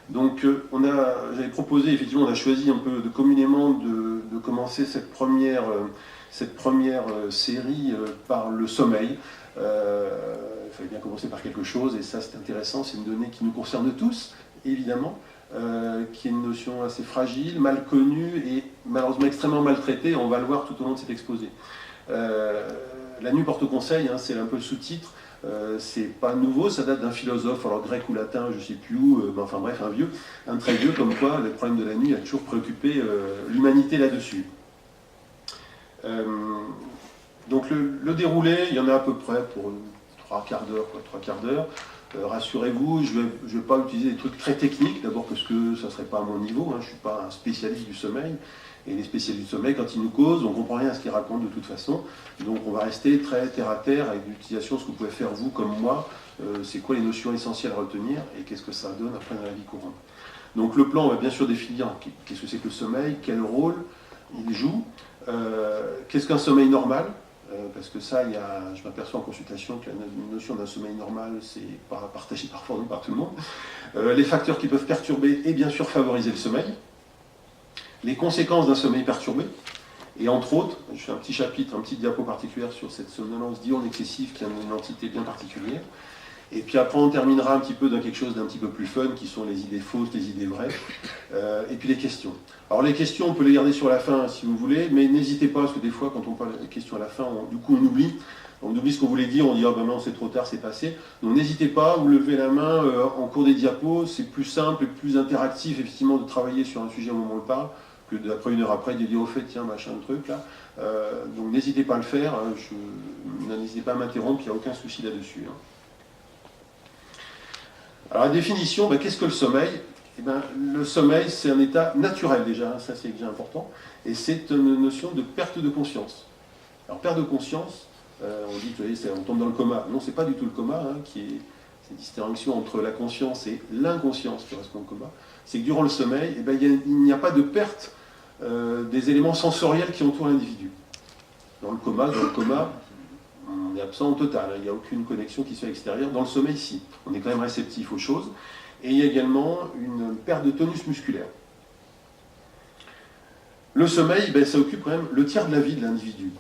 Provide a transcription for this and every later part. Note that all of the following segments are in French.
Donc j'avais proposé, effectivement, on a choisi un peu communément de commencer cette première série par le sommeil. Il fallait bien commencer par quelque chose, et ça c'est intéressant, c'est une donnée qui nous concerne tous, évidemment, qui est une notion assez fragile, mal connue et malheureusement extrêmement maltraitée, on va le voir tout au long de cet exposé. La nuit porte conseil, hein, c'est un peu le sous-titre. C'est pas nouveau, ça date d'un philosophe, alors grec ou latin, je sais plus où, enfin bref, un très vieux, comme quoi le problème de la nuit a toujours préoccupé l'humanité là-dessus. Donc le déroulé, il y en a à peu près pour 3/4 d'heure. Rassurez-vous, je vais pas utiliser des trucs très techniques, d'abord parce que ça serait pas à mon niveau, hein, je suis pas un spécialiste du sommeil, et les spécialistes du sommeil, quand ils nous causent, on comprend rien à ce qu'ils racontent de toute façon, donc on va rester très terre à terre avec l'utilisation de ce que vous pouvez faire vous comme moi, c'est quoi les notions essentielles à retenir, et qu'est-ce que ça donne après dans la vie courante. Donc le plan, on va bien sûr définir qu'est-ce que c'est que le sommeil, quel rôle il joue, qu'est-ce qu'un sommeil normal, parce que ça, je m'aperçois en consultation que la notion d'un sommeil normal, c'est pas partagé parfois par tout le monde. Les facteurs qui peuvent perturber et bien sûr favoriser le sommeil, les conséquences d'un sommeil perturbé, et entre autres, je fais un petit chapitre, un petit diapo particulier sur cette somnolence diurne excessive qui est une entité bien particulière. Et puis après, on terminera un petit peu dans quelque chose d'un petit peu plus fun, qui sont les idées fausses, les idées vraies, et puis les questions. Alors les questions, on peut les garder sur la fin si vous voulez, mais n'hésitez pas, parce que des fois, quand on parle des questions à la fin, du coup, on oublie ce qu'on voulait dire, on dit « Ah ben non, c'est trop tard, c'est passé ». Donc n'hésitez pas, vous levez la main en cours des diapos, c'est plus simple et plus interactif, effectivement, de travailler sur un sujet au moment où on le parle, que d'après une heure après, de dire « Au fait, tiens, machin, truc, là ». Donc n'hésitez pas à le faire, n'hésitez pas à m'interrompre, il n'y a aucun souci là-dessus. Hein. Alors la définition, qu'est-ce que le sommeil ? Le sommeil, c'est un état naturel déjà, ça c'est déjà important, et c'est une notion de perte de conscience. Alors perte de conscience, on dit on tombe dans le coma. Non, c'est pas du tout le coma, hein, qui est cette distinction entre la conscience et l'inconscience qui correspond au coma. C'est que durant le sommeil, il n'y a pas de perte des éléments sensoriels qui entourent l'individu. Dans le coma, on est absent en total, il n'y a aucune connexion qui soit extérieure. Dans le sommeil, si, on est quand même réceptif aux choses. Et il y a également une perte de tonus musculaire. Le sommeil, ça occupe quand même le tiers de la vie de l'individu.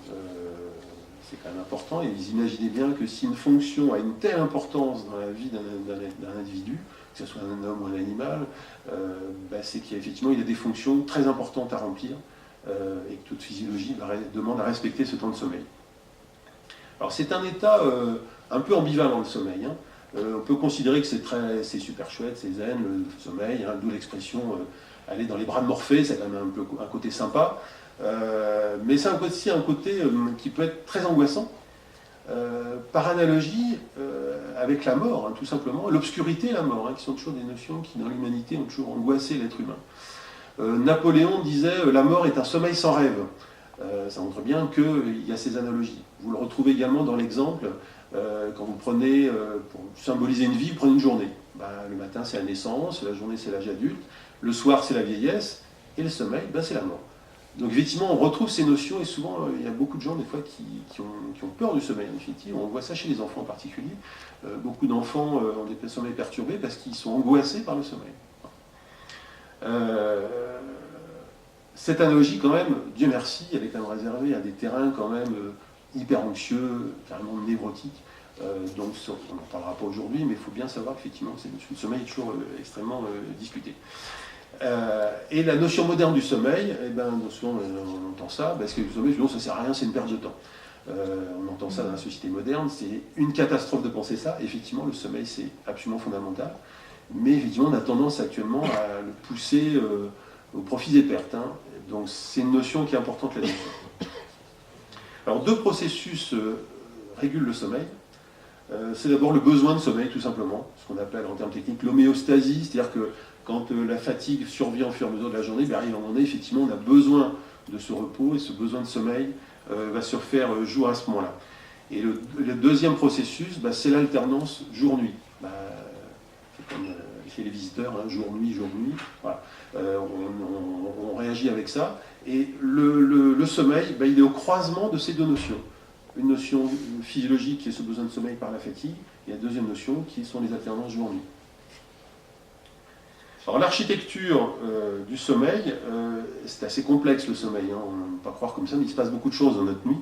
C'est quand même important, et vous imaginez bien que si une fonction a une telle importance dans la vie d'un individu, que ce soit un homme ou un animal, c'est qu'effectivement il a des fonctions très importantes à remplir, et que toute physiologie demande à respecter ce temps de sommeil. Alors c'est un état un peu ambivalent, le sommeil. Hein. On peut considérer que c'est super chouette, c'est zen, le sommeil, hein, d'où l'expression aller dans les bras de Morphée, c'est quand même un côté sympa. Mais c'est aussi un côté qui peut être très angoissant. Par analogie avec la mort, hein, tout simplement, l'obscurité et la mort, hein, qui sont toujours des notions qui dans l'humanité ont toujours angoissé l'être humain. Napoléon disait « la mort est un sommeil sans rêve ». Ça montre bien qu'il y a ces analogies. Vous le retrouvez également dans l'exemple, quand vous prenez, pour symboliser une vie, vous prenez une journée. Le matin c'est la naissance, la journée c'est l'âge adulte, le soir c'est la vieillesse, et le sommeil c'est la mort. Donc effectivement on retrouve ces notions, et souvent il y a beaucoup de gens des fois qui ont peur du sommeil, effectivement. On voit ça chez les enfants en particulier. Beaucoup d'enfants ont des sommeils perturbés parce qu'ils sont angoissés par le sommeil. Cette analogie, quand même, Dieu merci, elle est quand même réservée à des terrains quand même hyper anxieux, carrément névrotiques. Donc on n'en parlera pas aujourd'hui, mais il faut bien savoir qu'effectivement, le sommeil est toujours extrêmement discuté. Et la notion moderne du sommeil, souvent on entend ça, parce que le sommeil, ça ne sert à rien, c'est une perte de temps. On entend ça dans la société moderne, c'est une catastrophe de penser ça. Effectivement, le sommeil, c'est absolument fondamental. Mais effectivement, on a tendance actuellement à le pousser au profit des pertes. Hein. Donc c'est une notion qui est importante là-dessus. Alors deux processus régulent le sommeil. C'est d'abord le besoin de sommeil, tout simplement, ce qu'on appelle en termes techniques l'homéostasie, c'est-à-dire que quand la fatigue survient au fur et à mesure de la journée, arrive un moment donné, effectivement, on a besoin de ce repos, et ce besoin de sommeil va se faire jour à ce moment-là. Et le deuxième processus, c'est l'alternance jour-nuit. C'est comme chez les visiteurs, hein, jour-nuit, jour-nuit. Voilà. On réagit avec ça. Et le sommeil, il est au croisement de ces deux notions. Une notion physiologique qui est ce besoin de sommeil par la fatigue, et la deuxième notion qui sont les alternances jour-nuit. Alors l'architecture du sommeil, c'est assez complexe le sommeil, hein. On ne peut pas croire comme ça, mais il se passe beaucoup de choses dans notre nuit.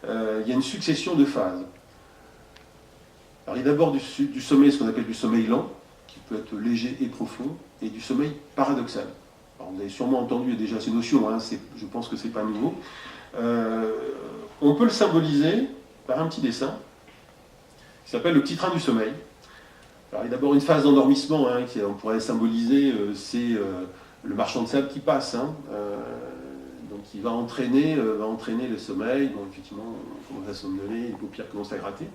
Il y a une succession de phases. Alors il y a d'abord du sommeil, ce qu'on appelle du sommeil lent, qui peut être léger et profond, et du sommeil paradoxal. Alors, vous avez sûrement entendu déjà ces notions, hein, je pense que ce n'est pas nouveau. On peut le symboliser par un petit dessin qui s'appelle le petit train du sommeil. Alors, il y a d'abord une phase d'endormissement, hein, on pourrait symboliser, c'est le marchand de sable qui passe, hein, donc il va entraîner le sommeil, donc effectivement on commence à somnoler, les paupières commencent à gratter.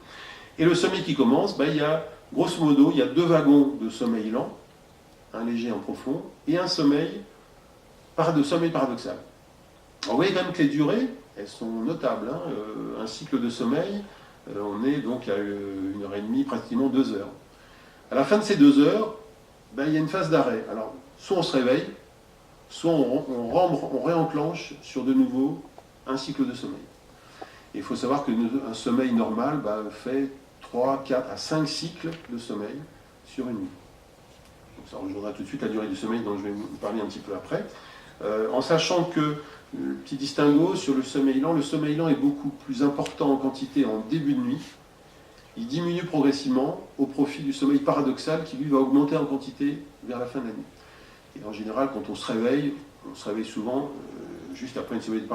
Et le sommeil qui commence, il y a, grosso modo, il y a 2 wagons de sommeil lent, un léger, un profond, et un sommeil paradoxal. Alors, vous voyez quand même que les durées, elles sont notables, hein. Un cycle de sommeil, on est donc à 1h30, pratiquement 2 heures. À la fin de ces 2 heures, il y a une phase d'arrêt. Alors, soit on se réveille, soit on réenclenche sur de nouveau un cycle de sommeil. Et il faut savoir qu'un sommeil normal fait 3, 4 à 5 cycles de sommeil sur une nuit. Donc ça rejoindra tout de suite la durée du sommeil dont je vais vous parler un petit peu après. En sachant que, petit distinguo sur le sommeil lent est beaucoup plus important en quantité en début de nuit. Il diminue progressivement au profit du sommeil paradoxal qui lui va augmenter en quantité vers la fin de la nuit. Et en général, quand on se réveille souvent juste après une sommeil de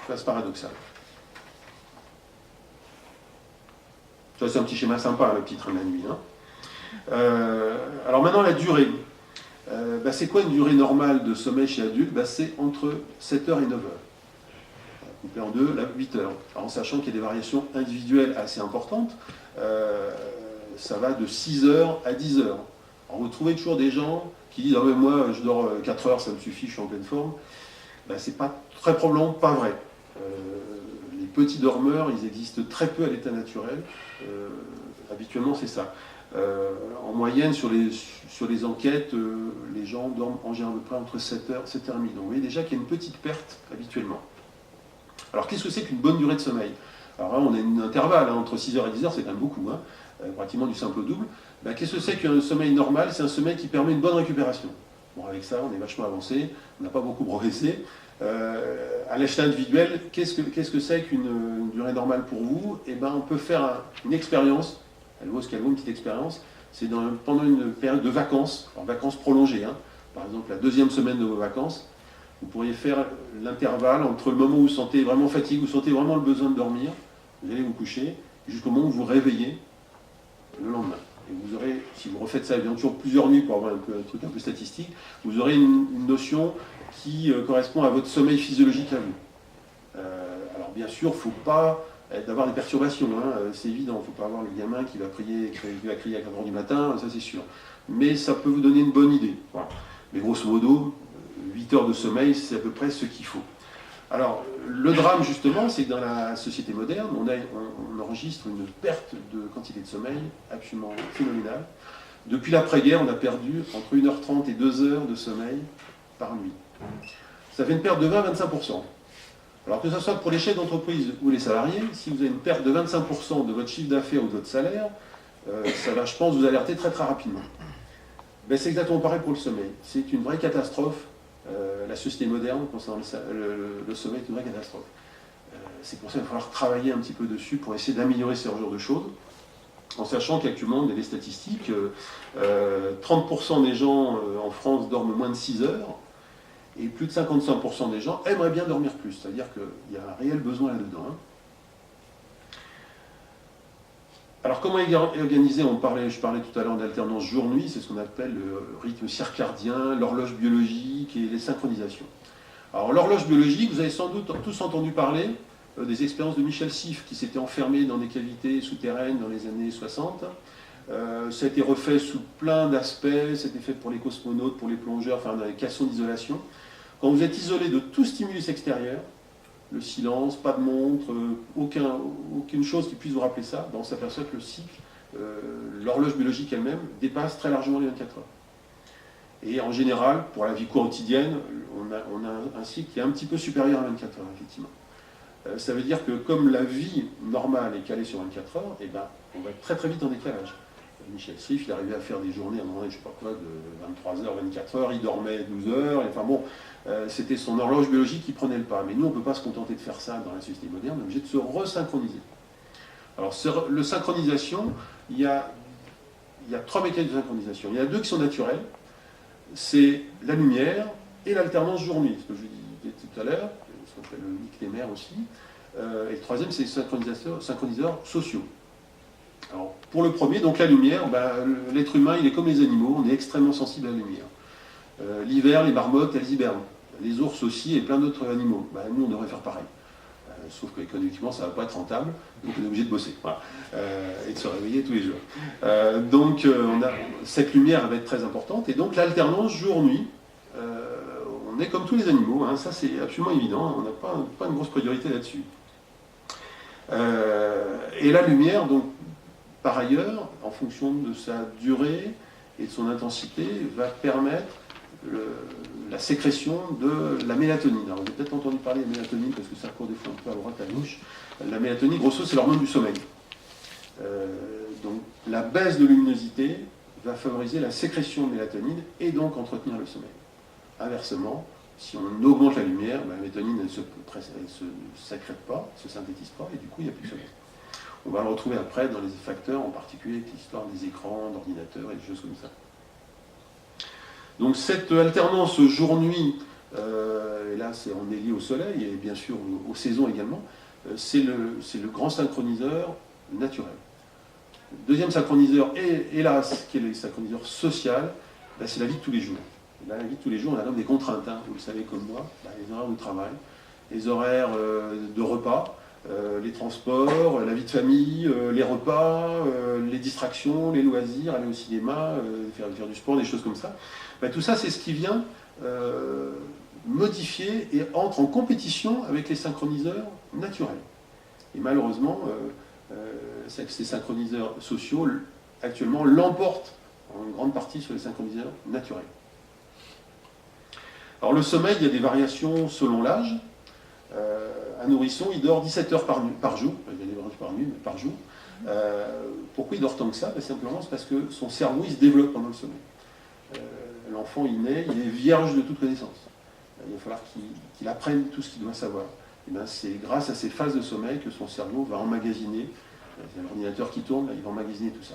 phase paradoxale. Ça, c'est un petit schéma sympa, le petit train de la nuit, hein. Alors maintenant, la durée. C'est quoi une durée normale de sommeil chez l'adulte? C'est entre 7h et 9h. Coupé en deux, 8 heures. Alors, en sachant qu'il y a des variations individuelles assez importantes, ça va de 6 heures à 10 heures. Alors, vous trouvez toujours des gens qui disent « Ah mais moi, je dors 4 heures, ça me suffit, je suis en pleine forme ». C'est pas très probablement pas vrai. Les petits dormeurs, ils existent très peu à l'état naturel. Habituellement, c'est ça. En moyenne, sur les enquêtes, les gens dorment en général à peu près entre 7h et 7h30. Donc vous voyez déjà qu'il y a une petite perte habituellement. Alors qu'est-ce que c'est qu'une bonne durée de sommeil? Alors là, on a un intervalle, hein, entre 6h et 10h, c'est quand même beaucoup, hein, pratiquement du simple au double. Qu'est-ce que c'est qu'un sommeil normal? C'est un sommeil qui permet une bonne récupération. Bon, avec ça, on est vachement avancé, on n'a pas beaucoup progressé. À l'échelle individuelle, qu'est-ce que c'est qu'une durée normale pour vous? On peut faire une expérience. Elle vaut ce qu'elle vaut, une petite expérience. C'est pendant une période de vacances, alors vacances prolongées, hein. Par exemple la 2e semaine de vos vacances, vous pourriez faire l'intervalle entre le moment où vous sentez vraiment fatigué, vous sentez vraiment le besoin de dormir, vous allez vous coucher, jusqu'au moment où vous vous réveillez le lendemain. Et vous aurez, si vous refaites ça bien toujours plusieurs nuits pour avoir un truc un peu statistique, vous aurez une notion qui correspond à votre sommeil physiologique à vous. Alors bien sûr, il ne faut pas d'avoir des perturbations, hein, c'est évident, il ne faut pas avoir le gamin qui va crier à 4h du matin, ça c'est sûr. Mais ça peut vous donner une bonne idée. Voilà. Mais grosso modo, 8 heures de sommeil, c'est à peu près ce qu'il faut. Alors, le drame justement, c'est que dans la société moderne, on enregistre une perte de quantité de sommeil absolument phénoménale. Depuis l'après-guerre, on a perdu entre 1h30 et 2 heures de sommeil par nuit. Ça fait une perte de 20-25%. Alors que ce soit pour les chefs d'entreprise ou les salariés, si vous avez une perte de 25% de votre chiffre d'affaires ou de votre salaire, ça va, je pense, vous alerter très très rapidement. C'est exactement pareil pour le sommeil. C'est une vraie catastrophe. La société moderne, concernant le sommeil, est une vraie catastrophe. C'est pour ça qu'il va falloir travailler un petit peu dessus pour essayer d'améliorer ce genre de choses, en sachant qu'actuellement, on a des statistiques, 30% des gens en France dorment moins de 6 heures, et plus de 55% des gens aimeraient bien dormir plus, c'est-à-dire qu'il y a un réel besoin là-dedans, hein. Alors comment organiser? Je parlais tout à l'heure d'alternance jour-nuit, c'est ce qu'on appelle le rythme circadien, l'horloge biologique et les synchronisations. Alors l'horloge biologique, vous avez sans doute tous entendu parler des expériences de Michel Siff qui s'était enfermé dans des cavités souterraines dans les années 60. Ça a été refait sous plein d'aspects, c'était fait pour les cosmonautes, pour les plongeurs, enfin dans les caissons d'isolation. Quand vous êtes isolé de tout stimulus extérieur, le silence, pas de montre, aucune chose qui puisse vous rappeler ça, on s'aperçoit que le cycle, l'horloge biologique elle-même, dépasse très largement les 24 heures. Et en général, pour la vie quotidienne, on a un cycle qui est un petit peu supérieur à 24 heures, effectivement. Ça veut dire que comme la vie normale est calée sur 24 heures, on va être très très vite en décalage. Michel Sriff, il arrivait à faire des journées, à un moment donné, je ne sais pas quoi, de 23 heures, 24 heures, il dormait 12 heures, enfin bon, c'était son horloge biologique qui prenait le pas. Mais nous, on ne peut pas se contenter de faire ça dans la société moderne, on est obligé de se resynchroniser. Alors, le synchronisation, il y a 3 mécanismes de synchronisation. Il y en a 2 qui sont naturels, c'est la lumière et l'alternance jour-nuit, ce que je disais tout à l'heure, ce qu'on appelle le nictémère aussi. Et le troisième, c'est les synchroniseurs sociaux. Alors, pour le premier, donc la lumière, l'être humain, il est comme les animaux, on est extrêmement sensible à la lumière. L'hiver, les marmottes, elles hibernent. Les ours aussi et plein d'autres animaux. Nous, on devrait faire pareil. Sauf qu'économiquement, ça ne va pas être rentable, donc on est obligé de bosser. Voilà. Et de se réveiller tous les jours. Donc, cette lumière va être très importante. Et donc, l'alternance jour-nuit, on est comme tous les animaux. Ça, c'est absolument évident. On n'a pas une grosse priorité là-dessus. Et la lumière, donc, par ailleurs, en fonction de sa durée et de son intensité, va permettre la sécrétion de la mélatonine. Alors, vous avez peut-être entendu parler de la mélatonine, parce que ça court des fois un peu à droite, à gauche. La mélatonine, grosso, c'est l'hormone du sommeil. Donc, la baisse de luminosité va favoriser la sécrétion de mélatonine et donc entretenir le sommeil. Inversement, si on augmente la lumière, la mélatonine, elle ne se sécrète pas, ne se synthétise pas, et du coup, il n'y a plus de sommeil. On va le retrouver après dans les facteurs, en particulier avec l'histoire des écrans, d'ordinateurs et des choses comme ça. Donc cette alternance jour-nuit, et là on est lié au soleil et bien sûr aux saisons également, c'est le grand synchroniseur naturel. Le deuxième synchroniseur, hélas, qui est le synchroniseur social, c'est la vie de tous les jours. Là, la vie de tous les jours, on a comme des contraintes, vous le savez comme moi, les horaires de travail, les horaires de repas, les transports, la vie de famille, les repas, les distractions, les loisirs, aller au cinéma, faire du sport, des choses comme ça. Tout ça, c'est ce qui vient modifier et entre en compétition avec les synchroniseurs naturels. Et malheureusement, ces synchroniseurs sociaux, actuellement, l'emportent en grande partie sur les synchroniseurs naturels. Alors le sommeil, il y a des variations selon l'âge. Un nourrisson, il dort 17 heures par jour, il y a des variations par nuit, mais par jour. Pourquoi il dort tant que ça? Simplement, c'est parce que son cerveau, il se développe pendant le sommeil. L'enfant, il naît, il est vierge de toute connaissance. Il va falloir qu'il apprenne tout ce qu'il doit savoir. Et c'est grâce à ces phases de sommeil que son cerveau va emmagasiner, c'est l'ordinateur qui tourne, là, il va emmagasiner tout ça.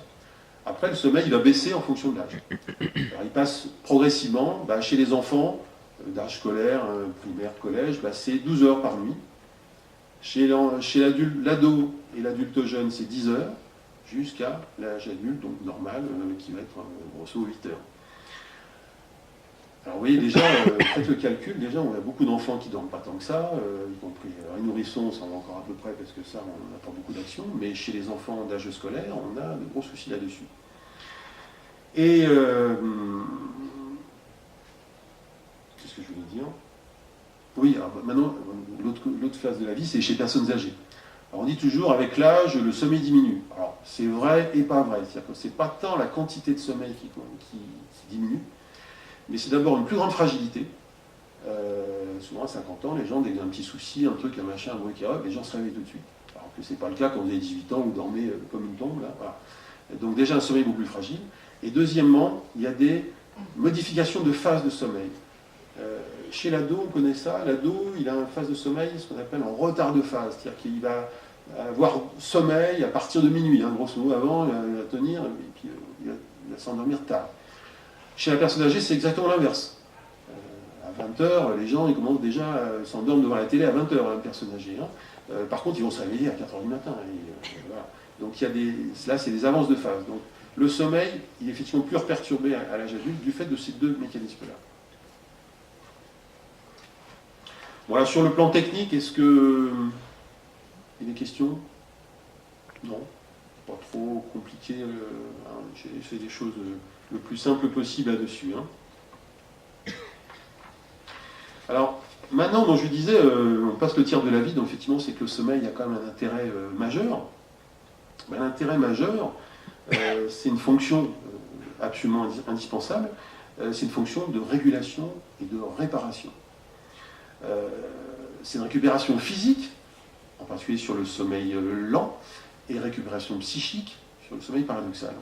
Après, le sommeil, il va baisser en fonction de l'âge. Il passe progressivement, chez les enfants, d'âge scolaire, primaire, collège, c'est 12 heures par nuit. Chez l'ado et l'adulte jeune, c'est 10 heures, jusqu'à l'âge adulte, donc normal, qui va être grosso 8 heures. Alors vous voyez déjà, faites le calcul, déjà on a beaucoup d'enfants qui ne dorment pas tant que ça, y compris les nourrissons, ça va encore à peu près parce que ça on n'a pas beaucoup d'action, mais chez les enfants d'âge scolaire, on a de gros soucis là-dessus. Et qu'est-ce que je voulais dire? Oui, alors maintenant, l'autre phase de la vie, c'est chez les personnes âgées. Alors on dit toujours, avec l'âge, le sommeil diminue. Alors c'est vrai et pas vrai, c'est-à-dire que ce n'est pas tant la quantité de sommeil qui diminue, mais c'est d'abord une plus grande fragilité. Souvent à 50 ans, les gens, dès qu'il y a un petit souci, un truc, un machin, un bruit qui arrive, les gens se réveillent tout de suite. Alors que ce n'est pas le cas quand vous avez 18 ans, vous dormez comme une tombe. Là, voilà. Donc déjà un sommeil beaucoup plus fragile. Et deuxièmement, il y a des modifications de phase de sommeil. Chez l'ado, on connaît ça, l'ado, il a une phase de sommeil, ce qu'on appelle en retard de phase, c'est-à-dire qu'il va avoir sommeil à partir de minuit, grosso modo, avant, il va tenir, et puis il va s'endormir tard. Chez la personne âgée, c'est exactement l'inverse. À 20h, les gens ils commencent déjà à s'endorment devant la télé à 20h, une personne âgée. Par contre, ils vont se réveiller à 4h du matin. Voilà. Donc là, c'est des avances de phase. Donc le sommeil, il est effectivement plus perturbé à l'âge adulte du fait de ces deux mécanismes-là. Voilà, sur le plan technique, est-ce que il y a des questions? Non, pas trop compliqué. J'ai fait des choses le plus simple possible là-dessus. Alors, maintenant, donc je disais, on passe le tiers de la vie, donc effectivement, c'est que le sommeil a quand même un intérêt majeur. L'intérêt majeur, c'est une fonction absolument indispensable, c'est une fonction de régulation et de réparation. C'est une récupération physique, en particulier sur le sommeil lent, et récupération psychique sur le sommeil paradoxal.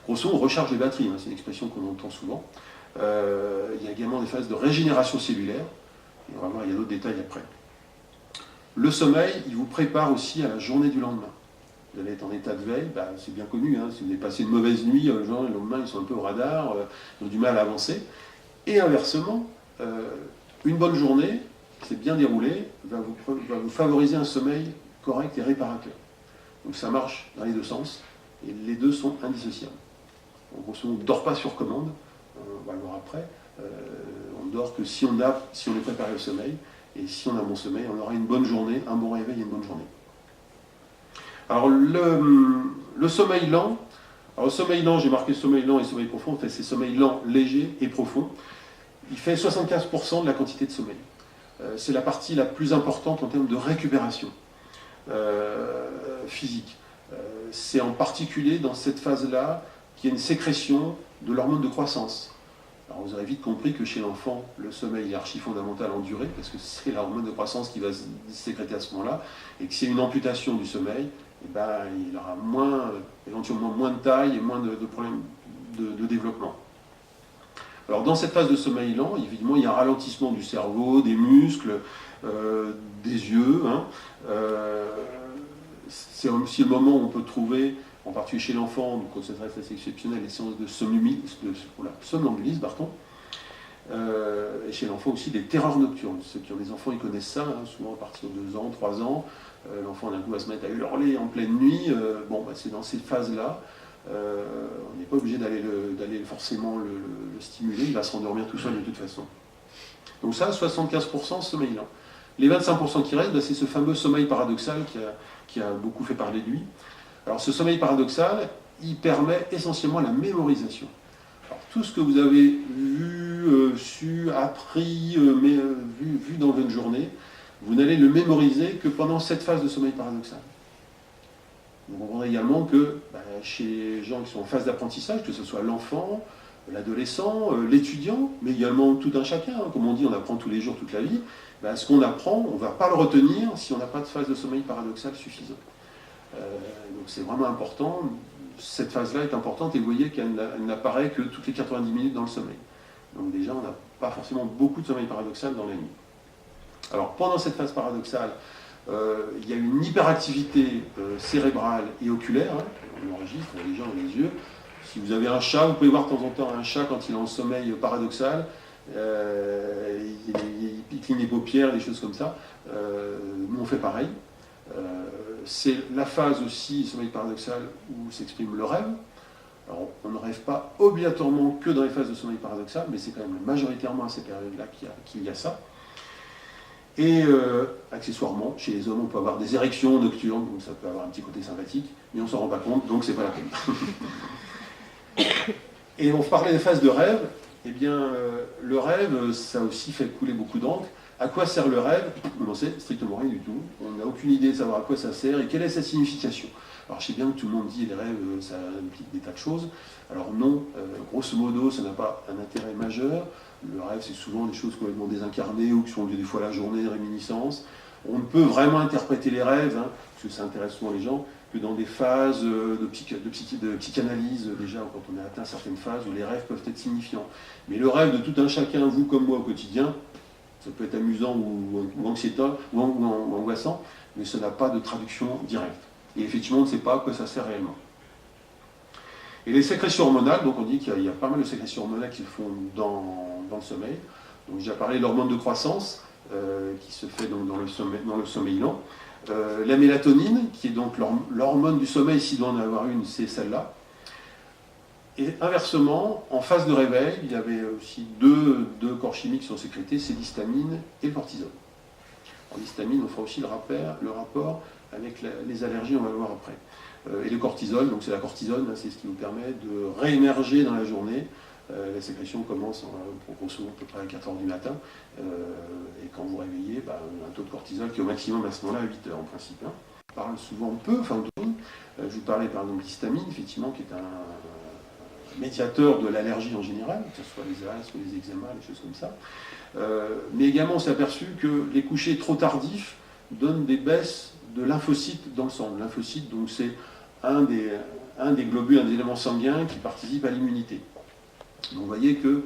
Grosso modo, on recharge les batteries, hein, c'est une expression qu'on entend souvent. Il y a également des phases de régénération cellulaire, et on va voir, il y a d'autres détails après. Le sommeil, il vous prépare aussi à la journée du lendemain. Vous allez être en état de veille, bah, c'est bien connu, hein, si vous avez passé une mauvaise nuit, le lendemain ils sont un peu au radar, ils ont du mal à avancer. Et inversement, une bonne journée, qui s'est bien déroulée, va vous favoriser un sommeil correct et réparateur. Donc ça marche dans les deux sens, et les deux sont indissociables. En gros, on ne dort pas sur commande, on va le voir après, on dort que si on est préparé au sommeil, et si on a un bon sommeil, on aura une bonne journée, un bon réveil et une bonne journée. Alors le sommeil lent, j'ai marqué sommeil lent et sommeil profond, en fait c'est sommeil lent, léger et profond. Il fait 75% de la quantité de sommeil. C'est la partie la plus importante en termes de récupération physique. C'est en particulier dans cette phase-là qu'il y a une sécrétion de l'hormone de croissance. Alors vous aurez vite compris que chez l'enfant, le sommeil est archi fondamental en durée, parce que c'est l'hormone de croissance qui va se sécréter à ce moment-là, et que s'il y a une amputation du sommeil, eh ben, il aura éventuellement moins de taille et moins de problèmes de développement. Alors dans cette phase de sommeil lent, évidemment, il y a un ralentissement du cerveau, des muscles, des yeux. Hein. C'est aussi le moment où on peut trouver, en particulier chez l'enfant, donc c'est assez exceptionnel, les séances de somnambulisme, et chez l'enfant aussi des terreurs nocturnes. Ceux qui ont des enfants, ils connaissent ça, hein, souvent à partir de 2 ans, 3 ans. L'enfant d'un coup va se mettre à hurler en pleine nuit. C'est dans ces phases-là. On n'est pas obligé d'aller forcément le stimuler, il va se rendormir tout seul de toute façon. Donc ça, 75% sommeil lent. Les 25% qui restent, c'est ce fameux sommeil paradoxal qui a beaucoup fait parler de lui. Alors ce sommeil paradoxal, il permet essentiellement la mémorisation. Alors, tout ce que vous avez vu, su, appris, vu dans votre journée, vous n'allez le mémoriser que pendant cette phase de sommeil paradoxal. Vous comprendrez également que chez les gens qui sont en phase d'apprentissage, que ce soit l'enfant, l'adolescent, l'étudiant, mais également tout un chacun, hein, comme on dit, on apprend tous les jours, toute la vie, ce qu'on apprend, on ne va pas le retenir si on n'a pas de phase de sommeil paradoxal suffisante. Donc c'est vraiment important, cette phase-là est importante, et vous voyez qu'elle n'apparaît que toutes les 90 minutes dans le sommeil. Donc déjà, on n'a pas forcément beaucoup de sommeil paradoxal dans la nuit. Alors pendant cette phase paradoxale, il y a une hyperactivité cérébrale et oculaire, hein, on enregistre les gens et les yeux. Si vous avez un chat, vous pouvez voir de temps en temps un chat quand il est en sommeil paradoxal, il cligne les paupières, des choses comme ça. Nous on fait pareil. C'est la phase aussi, sommeil paradoxal, où s'exprime le rêve. Alors on ne rêve pas obligatoirement que dans les phases de sommeil paradoxal, mais c'est quand même majoritairement à ces périodes-là qu'il y a ça. Et accessoirement, chez les hommes, on peut avoir des érections nocturnes, donc ça peut avoir un petit côté sympathique, mais on ne s'en rend pas compte, donc c'est pas la peine. Et on parlait des phases de rêve, eh bien le rêve, ça aussi fait couler beaucoup d'encre. À quoi sert le rêve? On n'en sait strictement rien du tout. On n'a aucune idée de savoir à quoi ça sert et quelle est sa signification. Alors je sais bien que tout le monde dit les rêves, ça implique des tas de choses. Alors non, grosso modo, ça n'a pas un intérêt majeur. Le rêve, c'est souvent des choses complètement désincarnées ou qui sont liées des fois la journée, de réminiscence. On ne peut vraiment interpréter les rêves, hein, parce que ça intéresse souvent les gens, que dans des phases de psychanalyse, déjà quand on a atteint certaines phases où les rêves peuvent être signifiants. Mais le rêve de tout un chacun, vous comme moi au quotidien, ça peut être amusant ou anxiétant ou angoissant, mais ça n'a pas de traduction directe. Et effectivement, on ne sait pas à quoi ça sert réellement. Et les sécrétions hormonales, donc on dit qu'il y a pas mal de sécrétions hormonales qui se font dans le sommeil. Donc j'ai parlé de l'hormone de croissance, qui se fait donc dans le sommeil lent. La mélatonine, qui est donc l'hormone du sommeil, s'il doit en avoir une, c'est celle-là. Et inversement, en phase de réveil, il y avait aussi deux corps chimiques qui sont sécrétés, c'est l'histamine et le cortisol. En l'histamine, on fera aussi le rapport avec les allergies, on va le voir après. Et le cortisol, donc c'est la cortisone, hein, c'est ce qui nous permet de réémerger dans la journée. La sécrétion commence grosso modo à peu près à 4h du matin, et quand vous réveillez, un taux de cortisol qui est au maximum à ce moment-là à 8h en principe. Hein. On parle souvent peu, je vous parlais par exemple d'histamine, effectivement, qui est un médiateur de l'allergie en général, que ce soit les asthmes, les eczémas, les choses comme ça. Mais également, on s'est aperçu que les couchers trop tardifs donnent des baisses de lymphocytes dans le sang. Le lymphocyte, donc c'est un un des globules, un des éléments sanguins qui participe à l'immunité. Donc vous voyez que,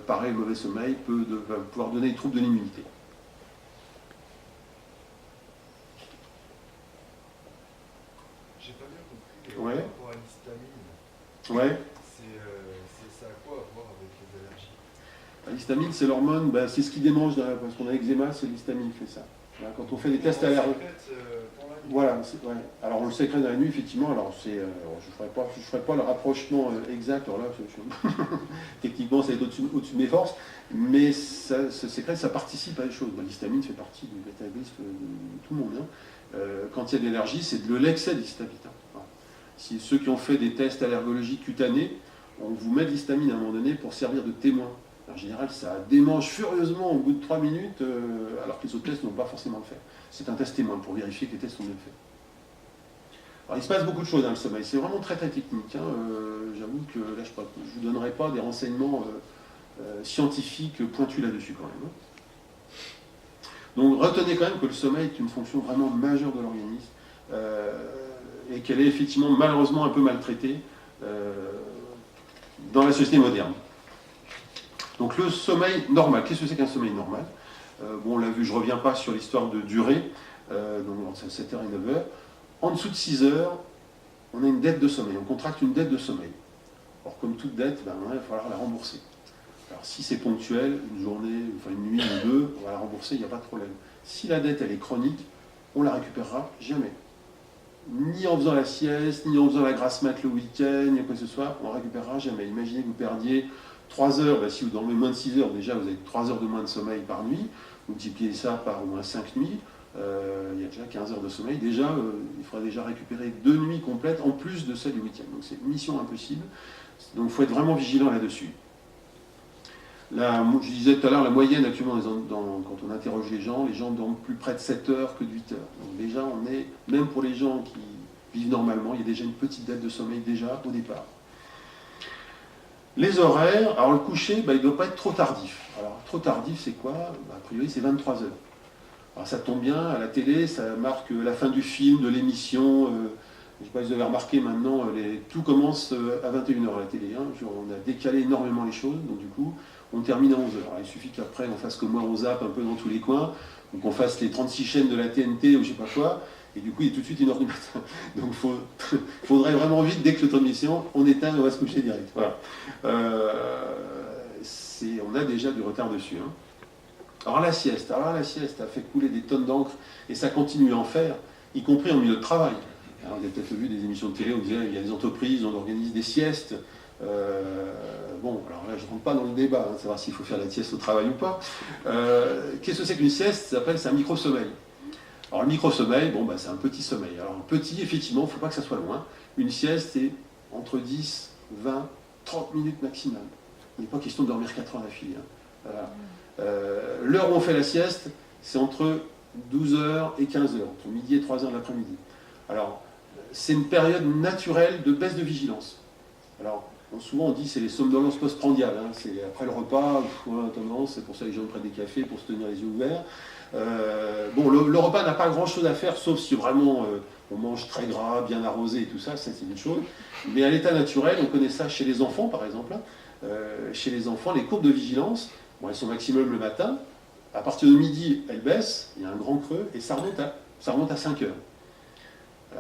pareil, le mauvais sommeil va pouvoir donner des troubles de l'immunité. J'ai pas bien compris Ouais. par rapport à l'histamine. Ouais. Ça a quoi à voir avec les allergies? L'histamine, c'est l'hormone, c'est ce qui démange, parce qu'on a eczéma, c'est l'histamine qui fait ça. Quand on fait des tests allergiques. Voilà, ouais. Alors on le sécrète dans la nuit, effectivement. Alors je ne ferai pas le rapprochement exact. Alors là, techniquement, ça va être au-dessus de mes forces, mais ce sécrète, ça participe à des choses. L'histamine fait partie du métabolisme de tout le monde. Hein. Quand il y a de l'allergie, c'est de l'excès d'histamine. Hein. Voilà. Si ceux qui ont fait des tests allergologiques cutanés, on vous met de l'histamine à un moment donné pour servir de témoin. En général, ça démange furieusement au bout de 3 minutes, alors que les autres tests n'ont pas forcément le faire. C'est un test témoin pour vérifier que les tests sont bien faits. Alors, il se passe beaucoup de choses dans le sommeil. C'est vraiment très très technique. Hein. J'avoue que là, je ne vous donnerai pas des renseignements scientifiques pointus là-dessus quand même. Hein. Donc, retenez quand même que le sommeil est une fonction vraiment majeure de l'organisme et qu'elle est effectivement malheureusement un peu maltraitée dans la société moderne. Donc le sommeil normal, qu'est-ce que c'est qu'un sommeil normal? On l'a vu, je ne reviens pas sur l'histoire de durée, donc entre 7h et 9h. En dessous de 6 heures, on a une dette de sommeil, on contracte une dette de sommeil. Or comme toute dette, il va falloir la rembourser. Alors si c'est ponctuel, une journée, enfin une nuit ou deux, on va la rembourser, il n'y a pas de problème. Si la dette elle est chronique, on ne la récupérera jamais. Ni en faisant la sieste, ni en faisant la grasse mat le week-end, ni quoi que ce soit, on ne la récupérera jamais. Imaginez que vous perdiez 3 heures, si vous dormez moins de 6 heures, déjà vous avez 3 heures de moins de sommeil par nuit, vous multipliez ça par au moins 5 nuits, il y a déjà 15 heures de sommeil, déjà il faudra déjà récupérer 2 nuits complètes en plus de celle du week-end. Donc c'est une mission impossible, donc il faut être vraiment vigilant là-dessus. Je disais tout à l'heure, la moyenne actuellement, quand on interroge les gens dorment plus près de 7 heures que de 8 heures. Donc déjà on est, même pour les gens qui vivent normalement, il y a déjà une petite dette de sommeil déjà au départ. Les horaires, alors le coucher, il ne doit pas être trop tardif. Alors trop tardif, c'est quoi? A priori, c'est 23 heures. Alors ça tombe bien, à la télé, ça marque la fin du film, de l'émission. Je ne sais pas si vous avez remarqué maintenant, tout commence à 21 heures à la télé. Hein. On a décalé énormément les choses, donc du coup, on termine à 11 heures. Alors, il suffit qu'après, on fasse comme moi, on zappe un peu dans tous les coins, ou qu'on fasse les 36 chaînes de la TNT ou je ne sais pas quoi. Et du coup, il est tout de suite 1h du matin. Donc il faudrait vraiment vite, dès que le temps de mission, on éteint et on va se coucher direct. Voilà. On a déjà du retard dessus. Hein. Alors la sieste a fait couler des tonnes d'encre et ça continue à en faire, y compris en milieu de travail. Alors, vous avez peut-être vu des émissions de télé où on disait il y a des entreprises, on organise des siestes. Alors là, je ne rentre pas dans le débat, hein, savoir s'il faut faire la sieste au travail ou pas. Qu'est-ce que c'est qu'une sieste? C'est un micro-sommeil. Alors le micro-sommeil, c'est un petit sommeil. Alors un petit, effectivement, il ne faut pas que ça soit loin. Une sieste, c'est entre 10, 20, 30 minutes maximum. Il n'est pas question de dormir 4 heures d'affilée. Hein. Voilà. L'heure où on fait la sieste, c'est entre 12h et 15h, entre midi et 3h de l'après-midi. Alors, c'est une période naturelle de baisse de vigilance. Alors, souvent on dit c'est les somnolences postprandiales. Hein. C'est après le repas, c'est pour ça que les gens prennent des cafés pour se tenir les yeux ouverts. Le repas n'a pas grand-chose à faire, sauf si vraiment on mange très gras, bien arrosé et tout ça, c'est une chose. Mais à l'état naturel, on connaît ça chez les enfants, par exemple. Chez les enfants, les courbes de vigilance, elles sont maximum le matin. À partir de midi, elles baissent, il y a un grand creux, et ça remonte à 5 heures.